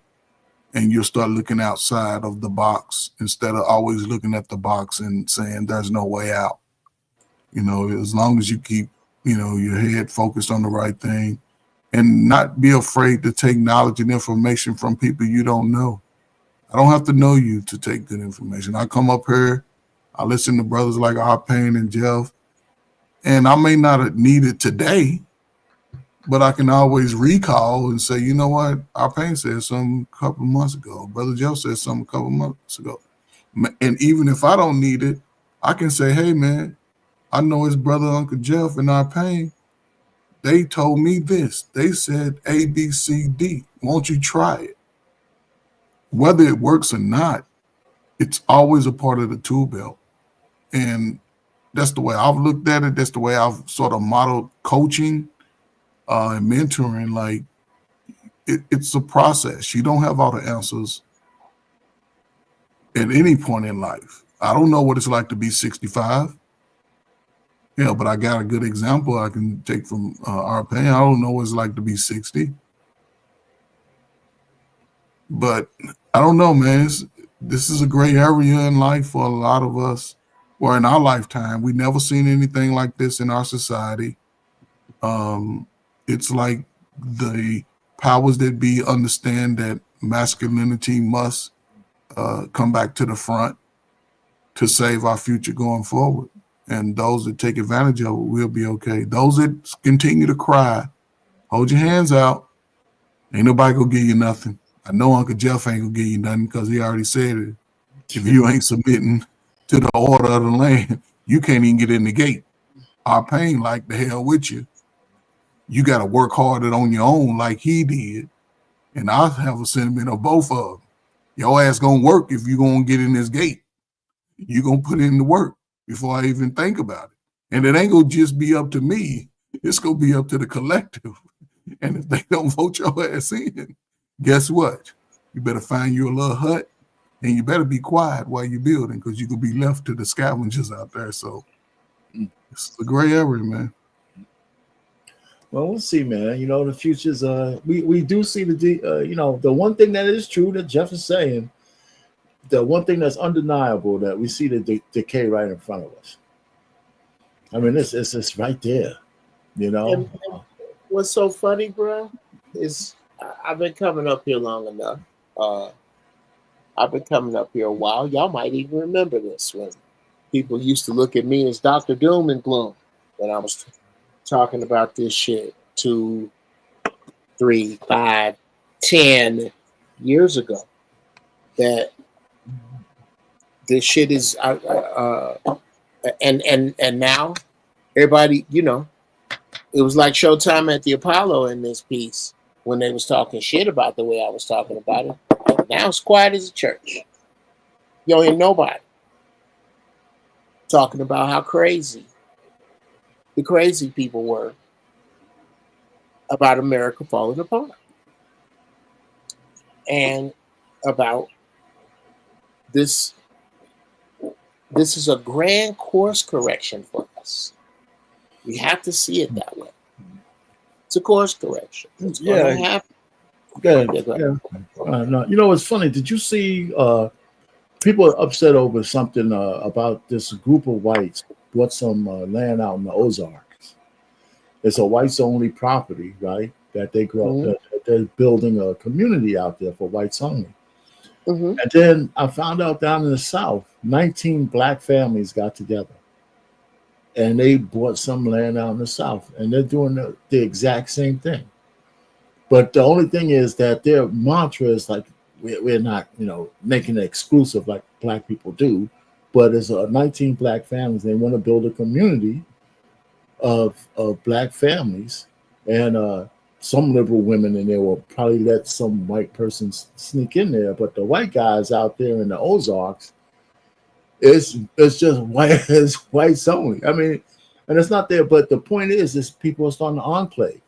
and you'll start looking outside of the box instead of always looking at the box and saying there's no way out. You know, as long as you keep, you know, your head focused on the right thing, and not be afraid to take knowledge and information from people you don't know. I don't have to know you to take good information. I come up here, I listen to brothers like Pain and Jeff, and I may not need it today, but I can always recall and say, you know what, Pain said something a couple of months ago. Brother Jeff said something a couple of months ago. And even if I don't need it, I can say, hey, man, I know his brother, Uncle Jeff, and Pain. They told me this. They said A, B, C, D. Won't you try it? Whether it works or not, it's always a part of the tool belt. And that's the way I've looked at it. That's the way I've sort of modeled coaching and mentoring. Like, it's a process. You don't have all the answers at any point in life. I don't know what it's like to be 65. Yeah, but I got a good example I can take from our pain. I don't know what it's like to be 60. But I don't know, man. This is a gray area in life for a lot of us, or in our lifetime. We never seen anything like this in our society. It's like the powers that be understand that masculinity must come back to the front to save our future going forward. And those that take advantage of it will be okay. Those that continue to cry, hold your hands out. Ain't nobody gonna give you nothing. I know Uncle Jeff ain't gonna give you nothing because he already said it. If you ain't submitting to the order of the land, you can't even get in the gate. Our pain like the hell with you. You got to work harder on your own like he did. And I have a sentiment of both of them. Your ass gonna work if you gonna get in this gate. You gonna put in the work before I even think about it. And it ain't gonna just be up to me. It's gonna be up to the collective. And if they don't vote your ass in, guess what? You better find you a little hut and you better be quiet while you're building because you could be left to the scavengers out there. So it's a gray area, man. Well, we'll see, man. You know, the future's we do see the one thing that is true that Jeff is saying, the one thing that's undeniable that we see the decay right in front of us. I mean, it's right there, you know. And what's so funny, bro, is I've been coming up here long enough. I've been coming up here a while. Y'all might even remember this when people used to look at me as Dr. Doom and Gloom when I was talking about this shit 2, 3, 5, 10 years ago. That this shit is and now everybody, you know, it was like Showtime at the Apollo in this piece when they was talking shit about the way I was talking about it. Now it's quiet as a church. You don't hear nobody talking about how crazy the crazy people were about America falling apart and about this. This is a grand course correction for us. We have to see it that way. It's a course correction. It's going to happen. No, you know, it's funny. Did you see people are upset over something about this group of whites bought some land out in the Ozarks? It's a whites-only property, right? That they grow up, that they're building a community out there for whites only. And then I found out down in the South, 19 black families got together and they bought some land out in the South, and they're doing the exact same thing. But the only thing is that their mantra is like, we're not, you know, making it exclusive like black people do, but it's 19 black families. They want to build a community of black families, and some liberal women in there will probably let some white person sneak in there. But the white guys out there in the Ozarks, it's just white, it's whites only. I mean, and it's not there. But the point is people are starting to enclave,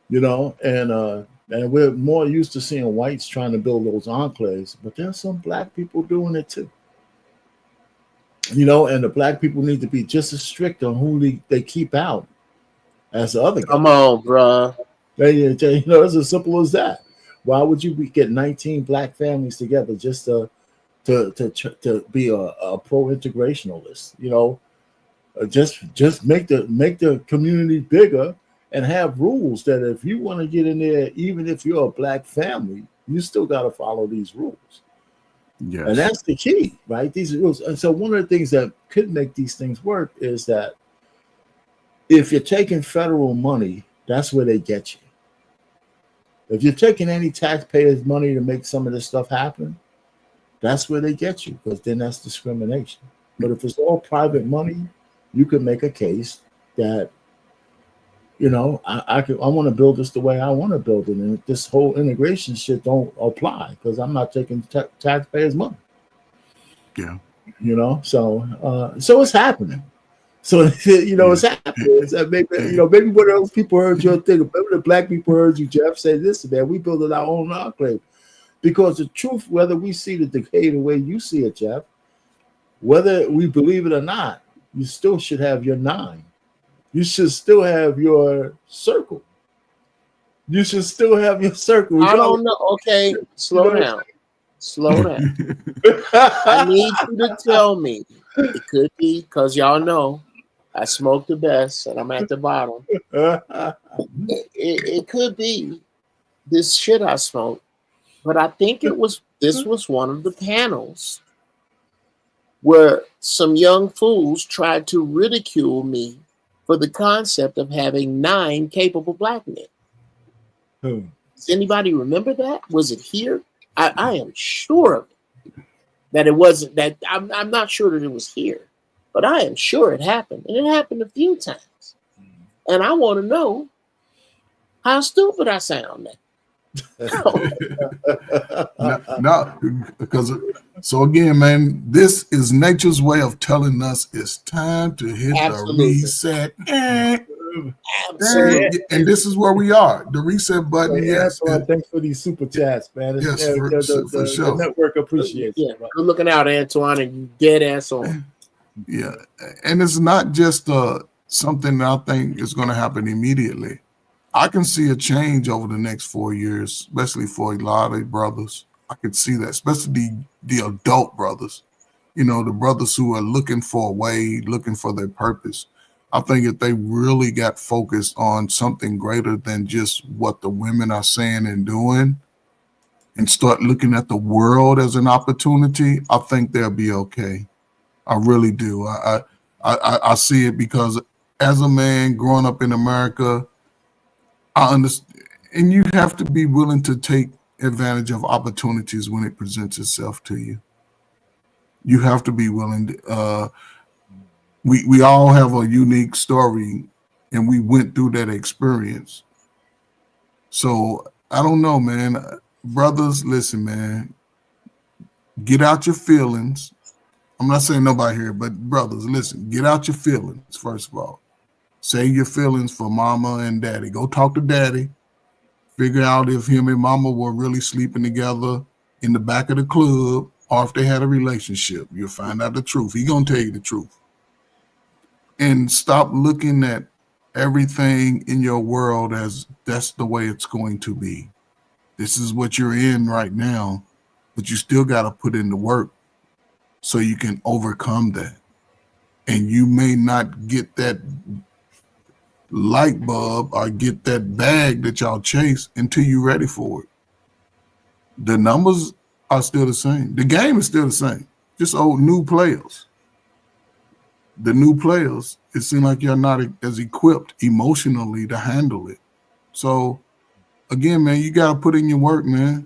you know, and we're more used to seeing whites trying to build those enclaves, but there's some black people doing it too. You know, and the black people need to be just as strict on who they keep out as the other guys. Come on, bro. You know, it's as simple as that. Why would you get 19 black families together just to be a pro-integrationalist? You know, just make the community bigger and have rules that if you want to get in there, even if you're a black family, you still got to follow these rules. Yes. And that's the key, right? These rules. And so one of the things that could make these things work is that if you're taking federal money, that's where they get you. If you're taking any taxpayers' money to make some of this stuff happen, that's where they get you, because then that's discrimination. But if it's all private money, you can make a case that, you know, I want to build this the way I want to build it, and this whole integration shit don't apply because I'm not taking taxpayers' money. Yeah, you know, so it's happening. So you know, it's happening. It's maybe, you know, maybe one of those people heard your thing. Maybe the black people heard you, Jeff, say this, man. We built our own enclave because the truth, whether we see the decay the way you see it, Jeff, whether we believe it or not, you still should have your 9. You should still have your circle. You should still have your circle. I don't know. Okay, slow down. Slow down. I need you to tell me. It could be because y'all know I smoke the best and I'm at the bottom. It could be this shit I smoke, but I think this was one of the panels where some young fools tried to ridicule me for the concept of having 9 capable black men. Does anybody remember that? Was it here? I am sure of it. That it wasn't that I'm not sure that it was here, but I am sure it happened. And it happened a few times. And I want to know how stupid I sound now. No, because so again, man, this is nature's way of telling us it's time to hit the reset. Absolutely. And this is where we are. The reset button. Yes. Antoine, thanks for these super chats, man. Yes, for sure. The network appreciates it. Yeah, good looking out, Antoine, and you dead ass on. Yeah, and it's not just something that I think is going to happen immediately. I can see a change over the next 4 years, especially for a lot of brothers. I could see that, especially the adult brothers. You know, the brothers who are looking for a way, looking for their purpose. I think if they really got focused on something greater than just what the women are saying and doing, and start looking at the world as an opportunity, I think they'll be okay. I really do. I see it because as a man growing up in America, I understand, and you have to be willing to take advantage of opportunities when it presents itself to you. You have to be willing to, we all have a unique story and we went through that experience. So I don't know, man. Brothers, listen, man, get out your feelings. I'm not saying nobody here, but brothers, listen, get out your feelings, first of all. Save your feelings for mama and daddy. Go talk to daddy. Figure out if him and mama were really sleeping together in the back of the club or if they had a relationship. You'll find out the truth. He gonna tell you the truth. And stop looking at everything in your world as that's the way it's going to be. This is what you're in right now, but you still got to put in the work so you can overcome that. And you may not get that light bulb or get that bag that y'all chase until you're ready for it. The numbers are still the same. The game is still the same. Just old new players. The new players, it seems like you're not as equipped emotionally to handle it. So again, man, you got to put in your work, man.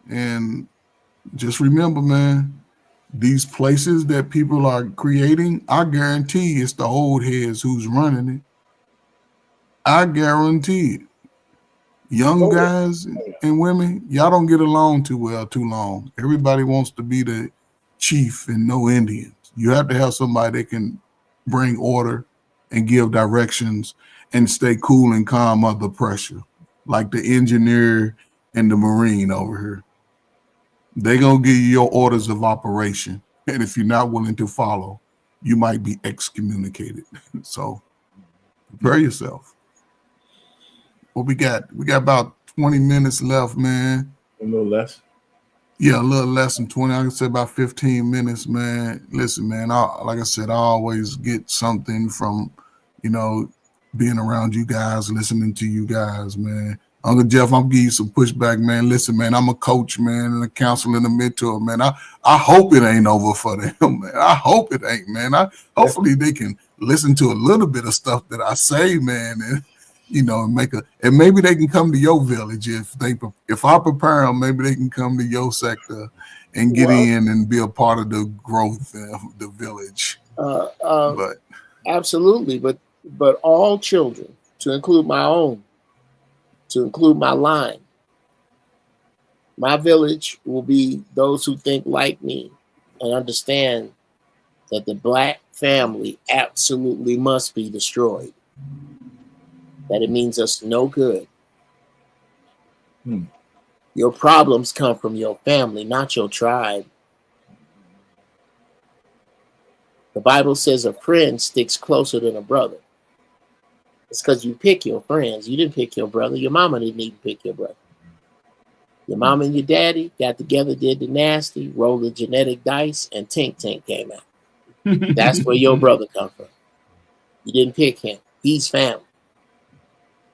And just remember, man, these places that people are creating, I guarantee it's the old heads who's running it. I guarantee it. Young guys and women, y'all don't get along too well too long. Everybody wants to be the chief and no Indians. You have to have somebody that can bring order and give directions and stay cool and calm under pressure, like the engineer and the Marine over here. They're going to give you your orders of operation. And if you're not willing to follow, you might be excommunicated. So prepare yourself. What we got? We got about 20 minutes left, man. A little less. Yeah, a little less than 20. I can say about 15 minutes, man. Listen, man, like I said, I always get something from, being around you guys, listening to you guys, man. Uncle Jeff, I'm giving you some pushback, man. Listen, man, I'm a coach, man, and a counselor and a mentor, man. I hope it ain't over for them, man. I hope it ain't, man. Hopefully they can listen to a little bit of stuff that I say, man, and and maybe they can come to your village if I prepare them. Maybe they can come to your sector and get in and be a part of the growth of the village. But absolutely, but all children, to include my own, to include my line, my village will be those who think like me and understand that the black family absolutely must be destroyed. That it means us no good. Your problems come from your family, not your tribe. The Bible says a friend sticks closer than a brother. It's because you pick your friends. You didn't pick your brother. Your mama didn't even pick your brother. Your mama and your daddy got together, did the nasty, rolled the genetic dice, and Tink Tink came out. That's where your brother come from. You didn't pick him. He's family.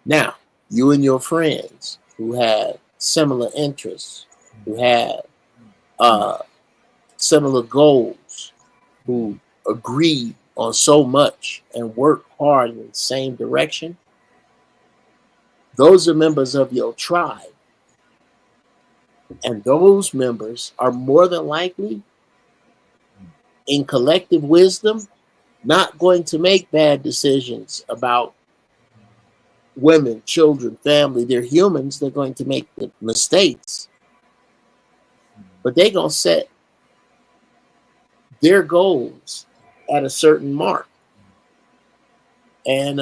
Now, you and your friends who have similar interests, who have similar goals, who agree on so much and work hard in the same direction, those are members of your tribe. And those members are more than likely, in collective wisdom, not going to make bad decisions about women, children, family. They're humans. They're going to make the mistakes. But they're going to set their goals at a certain mark. And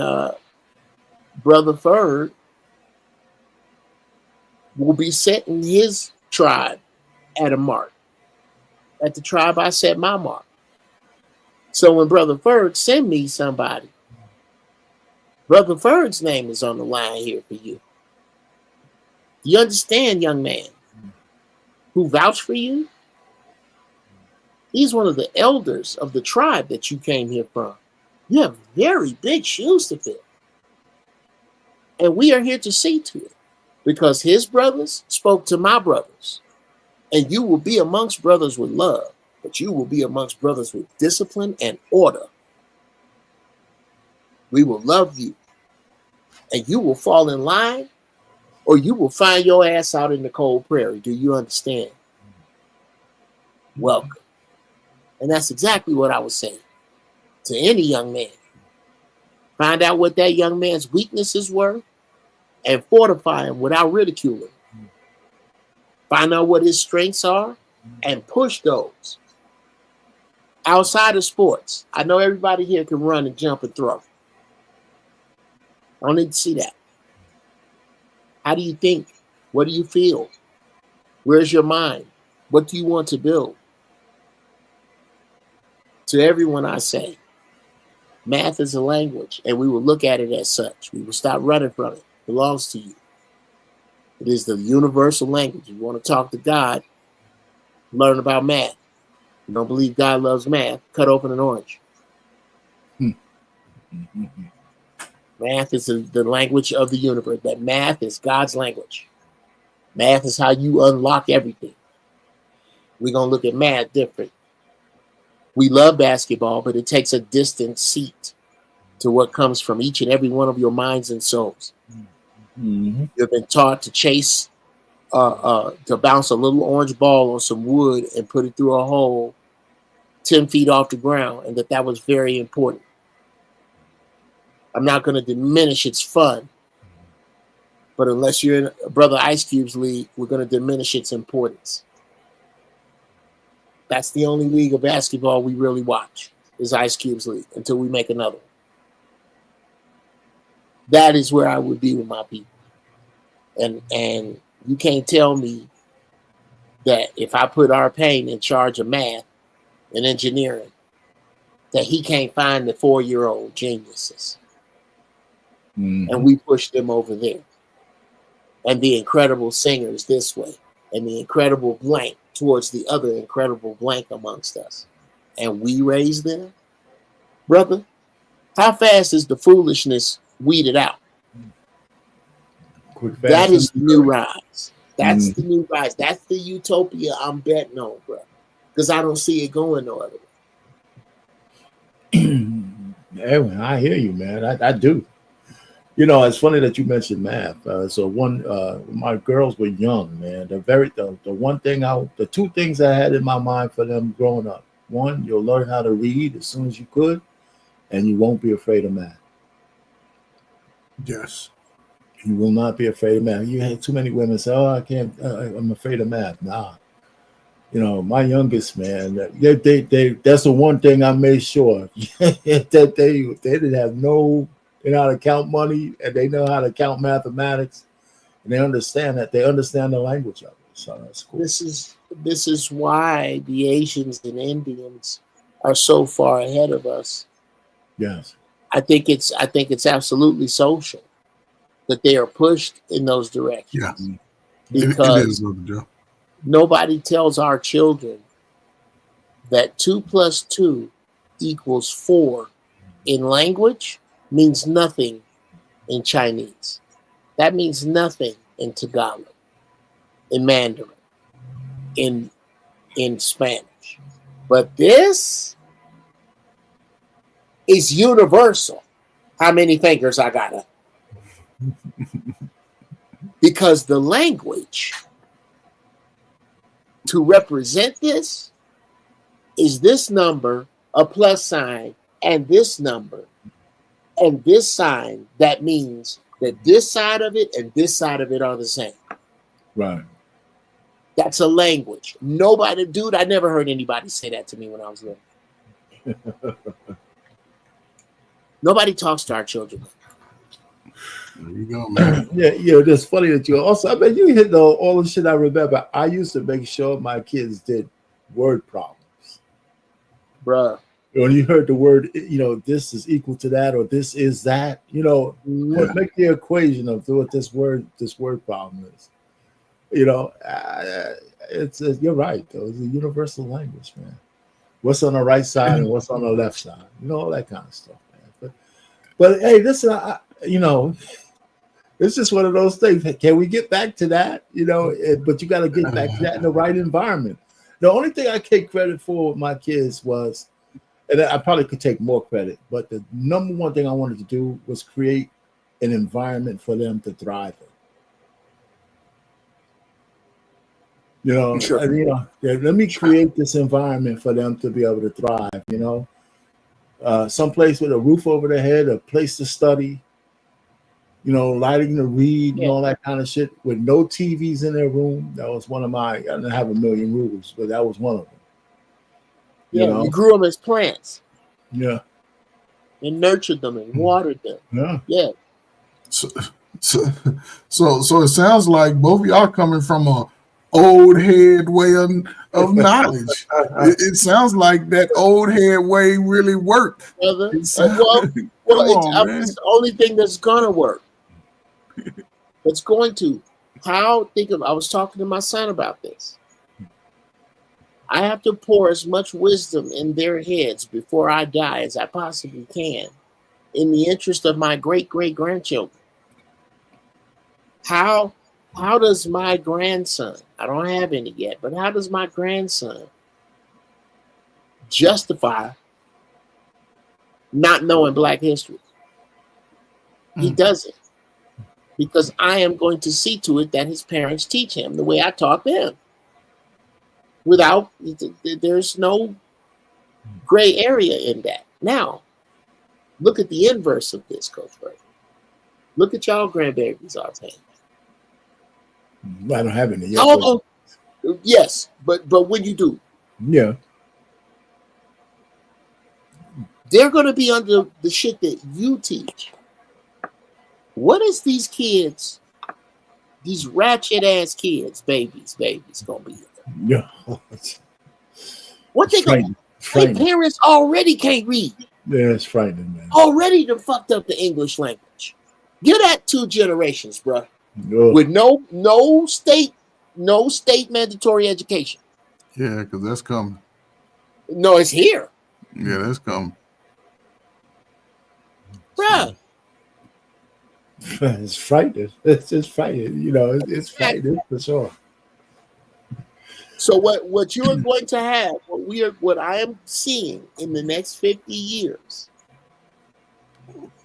Brother Ferg will be setting his tribe at a mark. At the tribe, I set my mark. So when Brother Ferg send me somebody, Brother Ferg's name is on the line here for you. You understand, young man, who vouched for you? He's one of the elders of the tribe that you came here from. You have very big shoes to fill. And we are here to see to it, because his brothers spoke to my brothers. And you will be amongst brothers with love, but you will be amongst brothers with discipline and order. We will love you, and you will fall in line, or you will find your ass out in the cold prairie. Do you understand? Welcome. And that's exactly what I was saying to any young man. Find out what that young man's weaknesses were and fortify him without ridiculing. Find out what his strengths are and push those. Outside of sports, I know everybody here can run and jump and throw. I don't need to see that. How do you think? What do you feel? Where's your mind? What do you want to build? To everyone I say, math is a language, and we will look at it as such. We will stop running from it. It belongs to you. It is the universal language. You want to talk to God, learn about math. You don't believe God loves math, cut open an orange. Math is the language of the universe. That math is God's language. Math is how you unlock everything. We're going to look at math different. We love basketball, but it takes a distant seat to what comes from each and every one of your minds and souls. Mm-hmm. You've been taught to chase, to bounce a little orange ball on some wood and put it through a hole 10 feet off the ground, and that was very important. I'm not going to diminish its fun, but unless you're in Brother Ice Cube's league, we're going to diminish its importance. That's the only league of basketball we really watch, is Ice Cube's league, until we make another one. That is where I would be with my people. And you can't tell me that if I put our Payne in charge of math and engineering, that he can't find the 4-year-old geniuses. Mm-hmm. And we push them over there. And the incredible singers this way. And the incredible blank towards the other incredible blank amongst us. And we raise them. Brother, how fast is the foolishness weeded out? Quick, fast, that is the new rise. That's the new rise. That's the utopia I'm betting on, bro. Because I don't see it going no other way. Edwin, I hear you, man. I do. You know, it's funny that you mentioned math. So my girls were young, man. The two things I had in my mind for them growing up. One, you'll learn how to read as soon as you could, and you won't be afraid of math. Yes. You will not be afraid of math. You had too many women say, "Oh, I can't. I'm afraid of math." Nah. You know, my youngest, man, that's the one thing I made sure that they didn't have they know how to count money, and they know how to count mathematics, and they understand the language of it. So that's cool. This is why the Asians and Indians are so far ahead of us. Yes. I think it's absolutely social that they are pushed in those directions. Yeah, it Because is, Brother Joe. nobody tells our children that 2 + 2 = 4 in language means nothing in Chinese. That means nothing in Tagalog, in Mandarin, in Spanish. But this is universal. How many fingers I got up? Because the language to represent this is this number, a plus sign, and this number, and this sign. That means that this side of it and this side of it are the same. Right. That's a language. Nobody, dude, I never heard anybody say that to me when I was little. Nobody talks to our children. There you go, man. Yeah, that's funny that you also, I mean, you hit all the shit I remember. I used to make sure my kids did word problems. Bruh. When you heard the word, this is equal to that, or this is that, make the equation of what this word problem is. It's you're right, though. It's a universal language, man. What's on the right side and what's on the left side, all that kind of stuff, man. But hey, listen, it's just one of those things. Can we get back to that? But you got to get back to that in the right environment. The only thing I take credit for with my kids was, and I probably could take more credit, but the number one thing I wanted to do was create an environment for them to thrive in. Sure. Let me create this environment for them to be able to thrive. Someplace with a roof over their head, a place to study, lighting to read and all that kind of shit, with no TVs in their room. That was one of my, I didn't have a million rules, but that was one of them. You grew them as plants. Yeah. And nurtured them and watered them. Yeah. So it sounds like both of y'all coming from a old head way of knowledge. It sounds like that old head way really worked. It's the only thing that's gonna work. It's going to. I was talking to my son about this. I have to pour as much wisdom in their heads before I die as I possibly can, in the interest of my great-great-grandchildren. How does my grandson, I don't have any yet, but how does my grandson justify not knowing Black history? He doesn't. Because I am going to see to it that his parents teach him the way I taught them. There's no gray area in that. Now, look at the inverse of this, Coach Bird. Look at y'all grandbabies offhand. I don't have any yet. Yes, but when you do, they're going to be under the shit that you teach. What is these kids, these ratchet ass kids, babies, gonna be? Yeah. What they gonna? Their parents already can't read. Yeah, it's frightening, man. Already done fucked up the English language. Give that 2 generations, bro. With no state mandatory education. Yeah, because that's coming. No, it's here. Yeah, that's coming. Bruh. It's frightening. It's just frightening. It's frightening for sure. So what you are going to have, what I am seeing in the next 50 years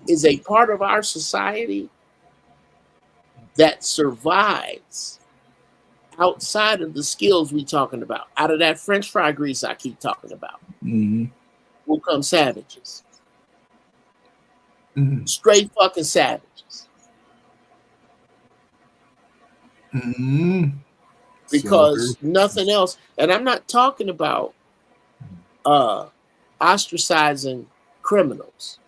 is a part of our society that survives outside of the skills we're talking about. Out of that French fry grease I keep talking about, will come savages. Straight fucking savages. Because nothing else, and I'm not talking about ostracizing criminals.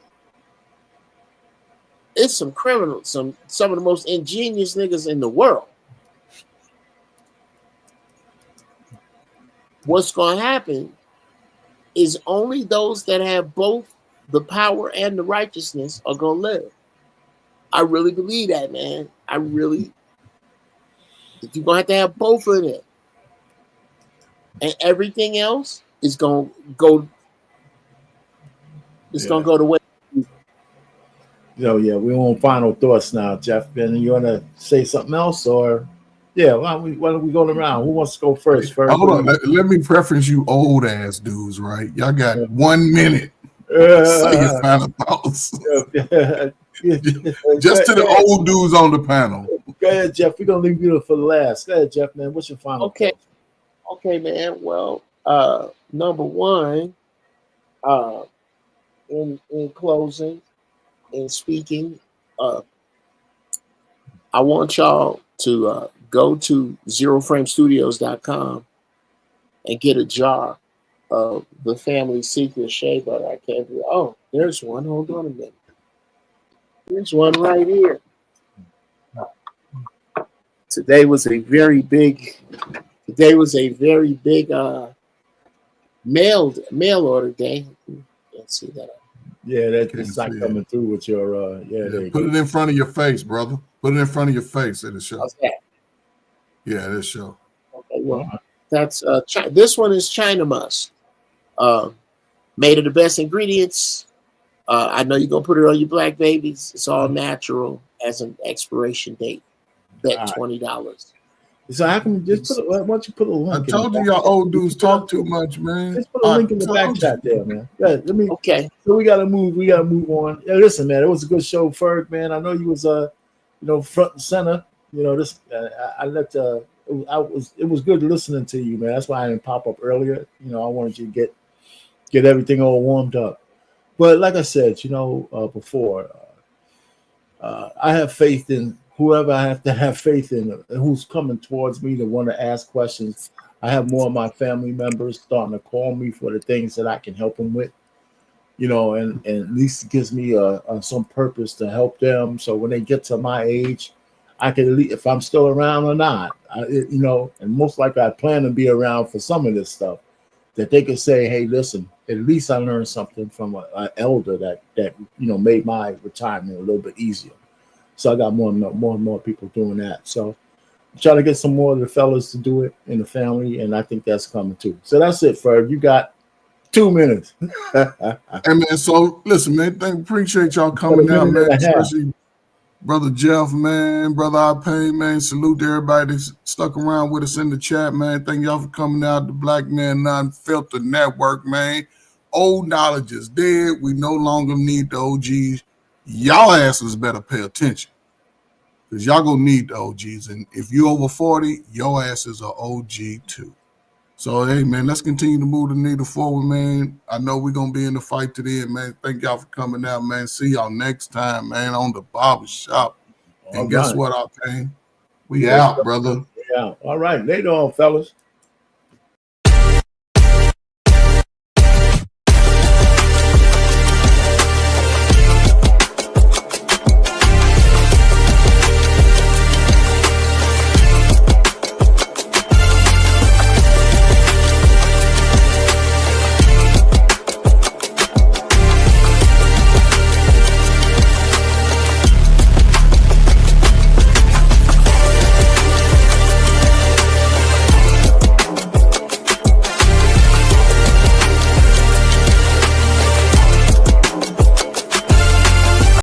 It's some criminals, some of the most ingenious niggas in the world. What's going to happen is only those that have both the power and the righteousness are gonna live. I really believe that, man. I really. You're gonna have to have both of them, and everything else is gonna go. It's gonna go the way. Yeah, we're on final thoughts now, Jeff. Ben, you want to say something else, or why don't we go around? Who wants to go first? Hold on, let me preference you old ass dudes, right? Y'all got 1 minute. Say your final thoughts. Just to the old dudes on the panel. Go ahead, Jeff. We're gonna leave you for the last. Go ahead, Jeff, man. What's your final thoughts? Okay, man. Well, number one, in closing, in speaking, I want y'all to go to zeroframestudios.com and get a jar of the family secret shea butter. I can't do. Oh, there's one. Hold on a minute. There's one right here. Today was a very big mail order day. Can't see that. Yeah, that's not coming through with your Put it in front of your face, brother. Put it in front of your face. It'll show. How's that? Yeah, it'll show. Okay, well, that's this one is China Musk. Made of the best ingredients. I know you're gonna put it on your black babies. It's all natural as an expiration date. Bet $20. So I can just put. Why don't you put a link? I told you y'all old dudes talk too much, man. Just put a link in the back chat there, man. Yeah, let me. Okay. So we gotta move. We gotta move on. Yeah, listen, man. It was a good show, Ferg, man. I know you was front and center. This. It was good listening to you, man. That's why I didn't pop up earlier. I wanted you to get everything all warmed up. But like I said, before, I have faith in whoever I have to have faith in, who's coming towards me to want to ask questions. I have more of my family members starting to call me for the things that I can help them with, and at least it gives me some purpose to help them. So when they get to my age, I can, if I'm still around or not, and most likely I plan to be around for some of this stuff, that they could say, hey, listen, at least I learned something from an elder that made my retirement a little bit easier. So I got more and more people doing that. So I'm trying to get some more of the fellas to do it in the family, and I think that's coming too. So that's it, Ferg. You got 2 minutes. Hey, man, so listen, man, appreciate y'all coming out, man, especially Brother Jeff, man, Brother Ipain, man. Salute to everybody that's stuck around with us in the chat, man. Thank y'all for coming out. The Black Man Non-Filter Network, man. Old knowledge is dead. We no longer need the OGs. Y'all asses better pay attention, because y'all gonna need the OGs. And if you over 40, your asses are OG too. So, hey, man, let's continue to move the needle forward, man. I know we're going to be in the fight to the end, man. Thank y'all for coming out, man. See y'all next time, man, on the Barbershop. And guess what, Ipain? We out, brother. We out. All right. Later on, fellas.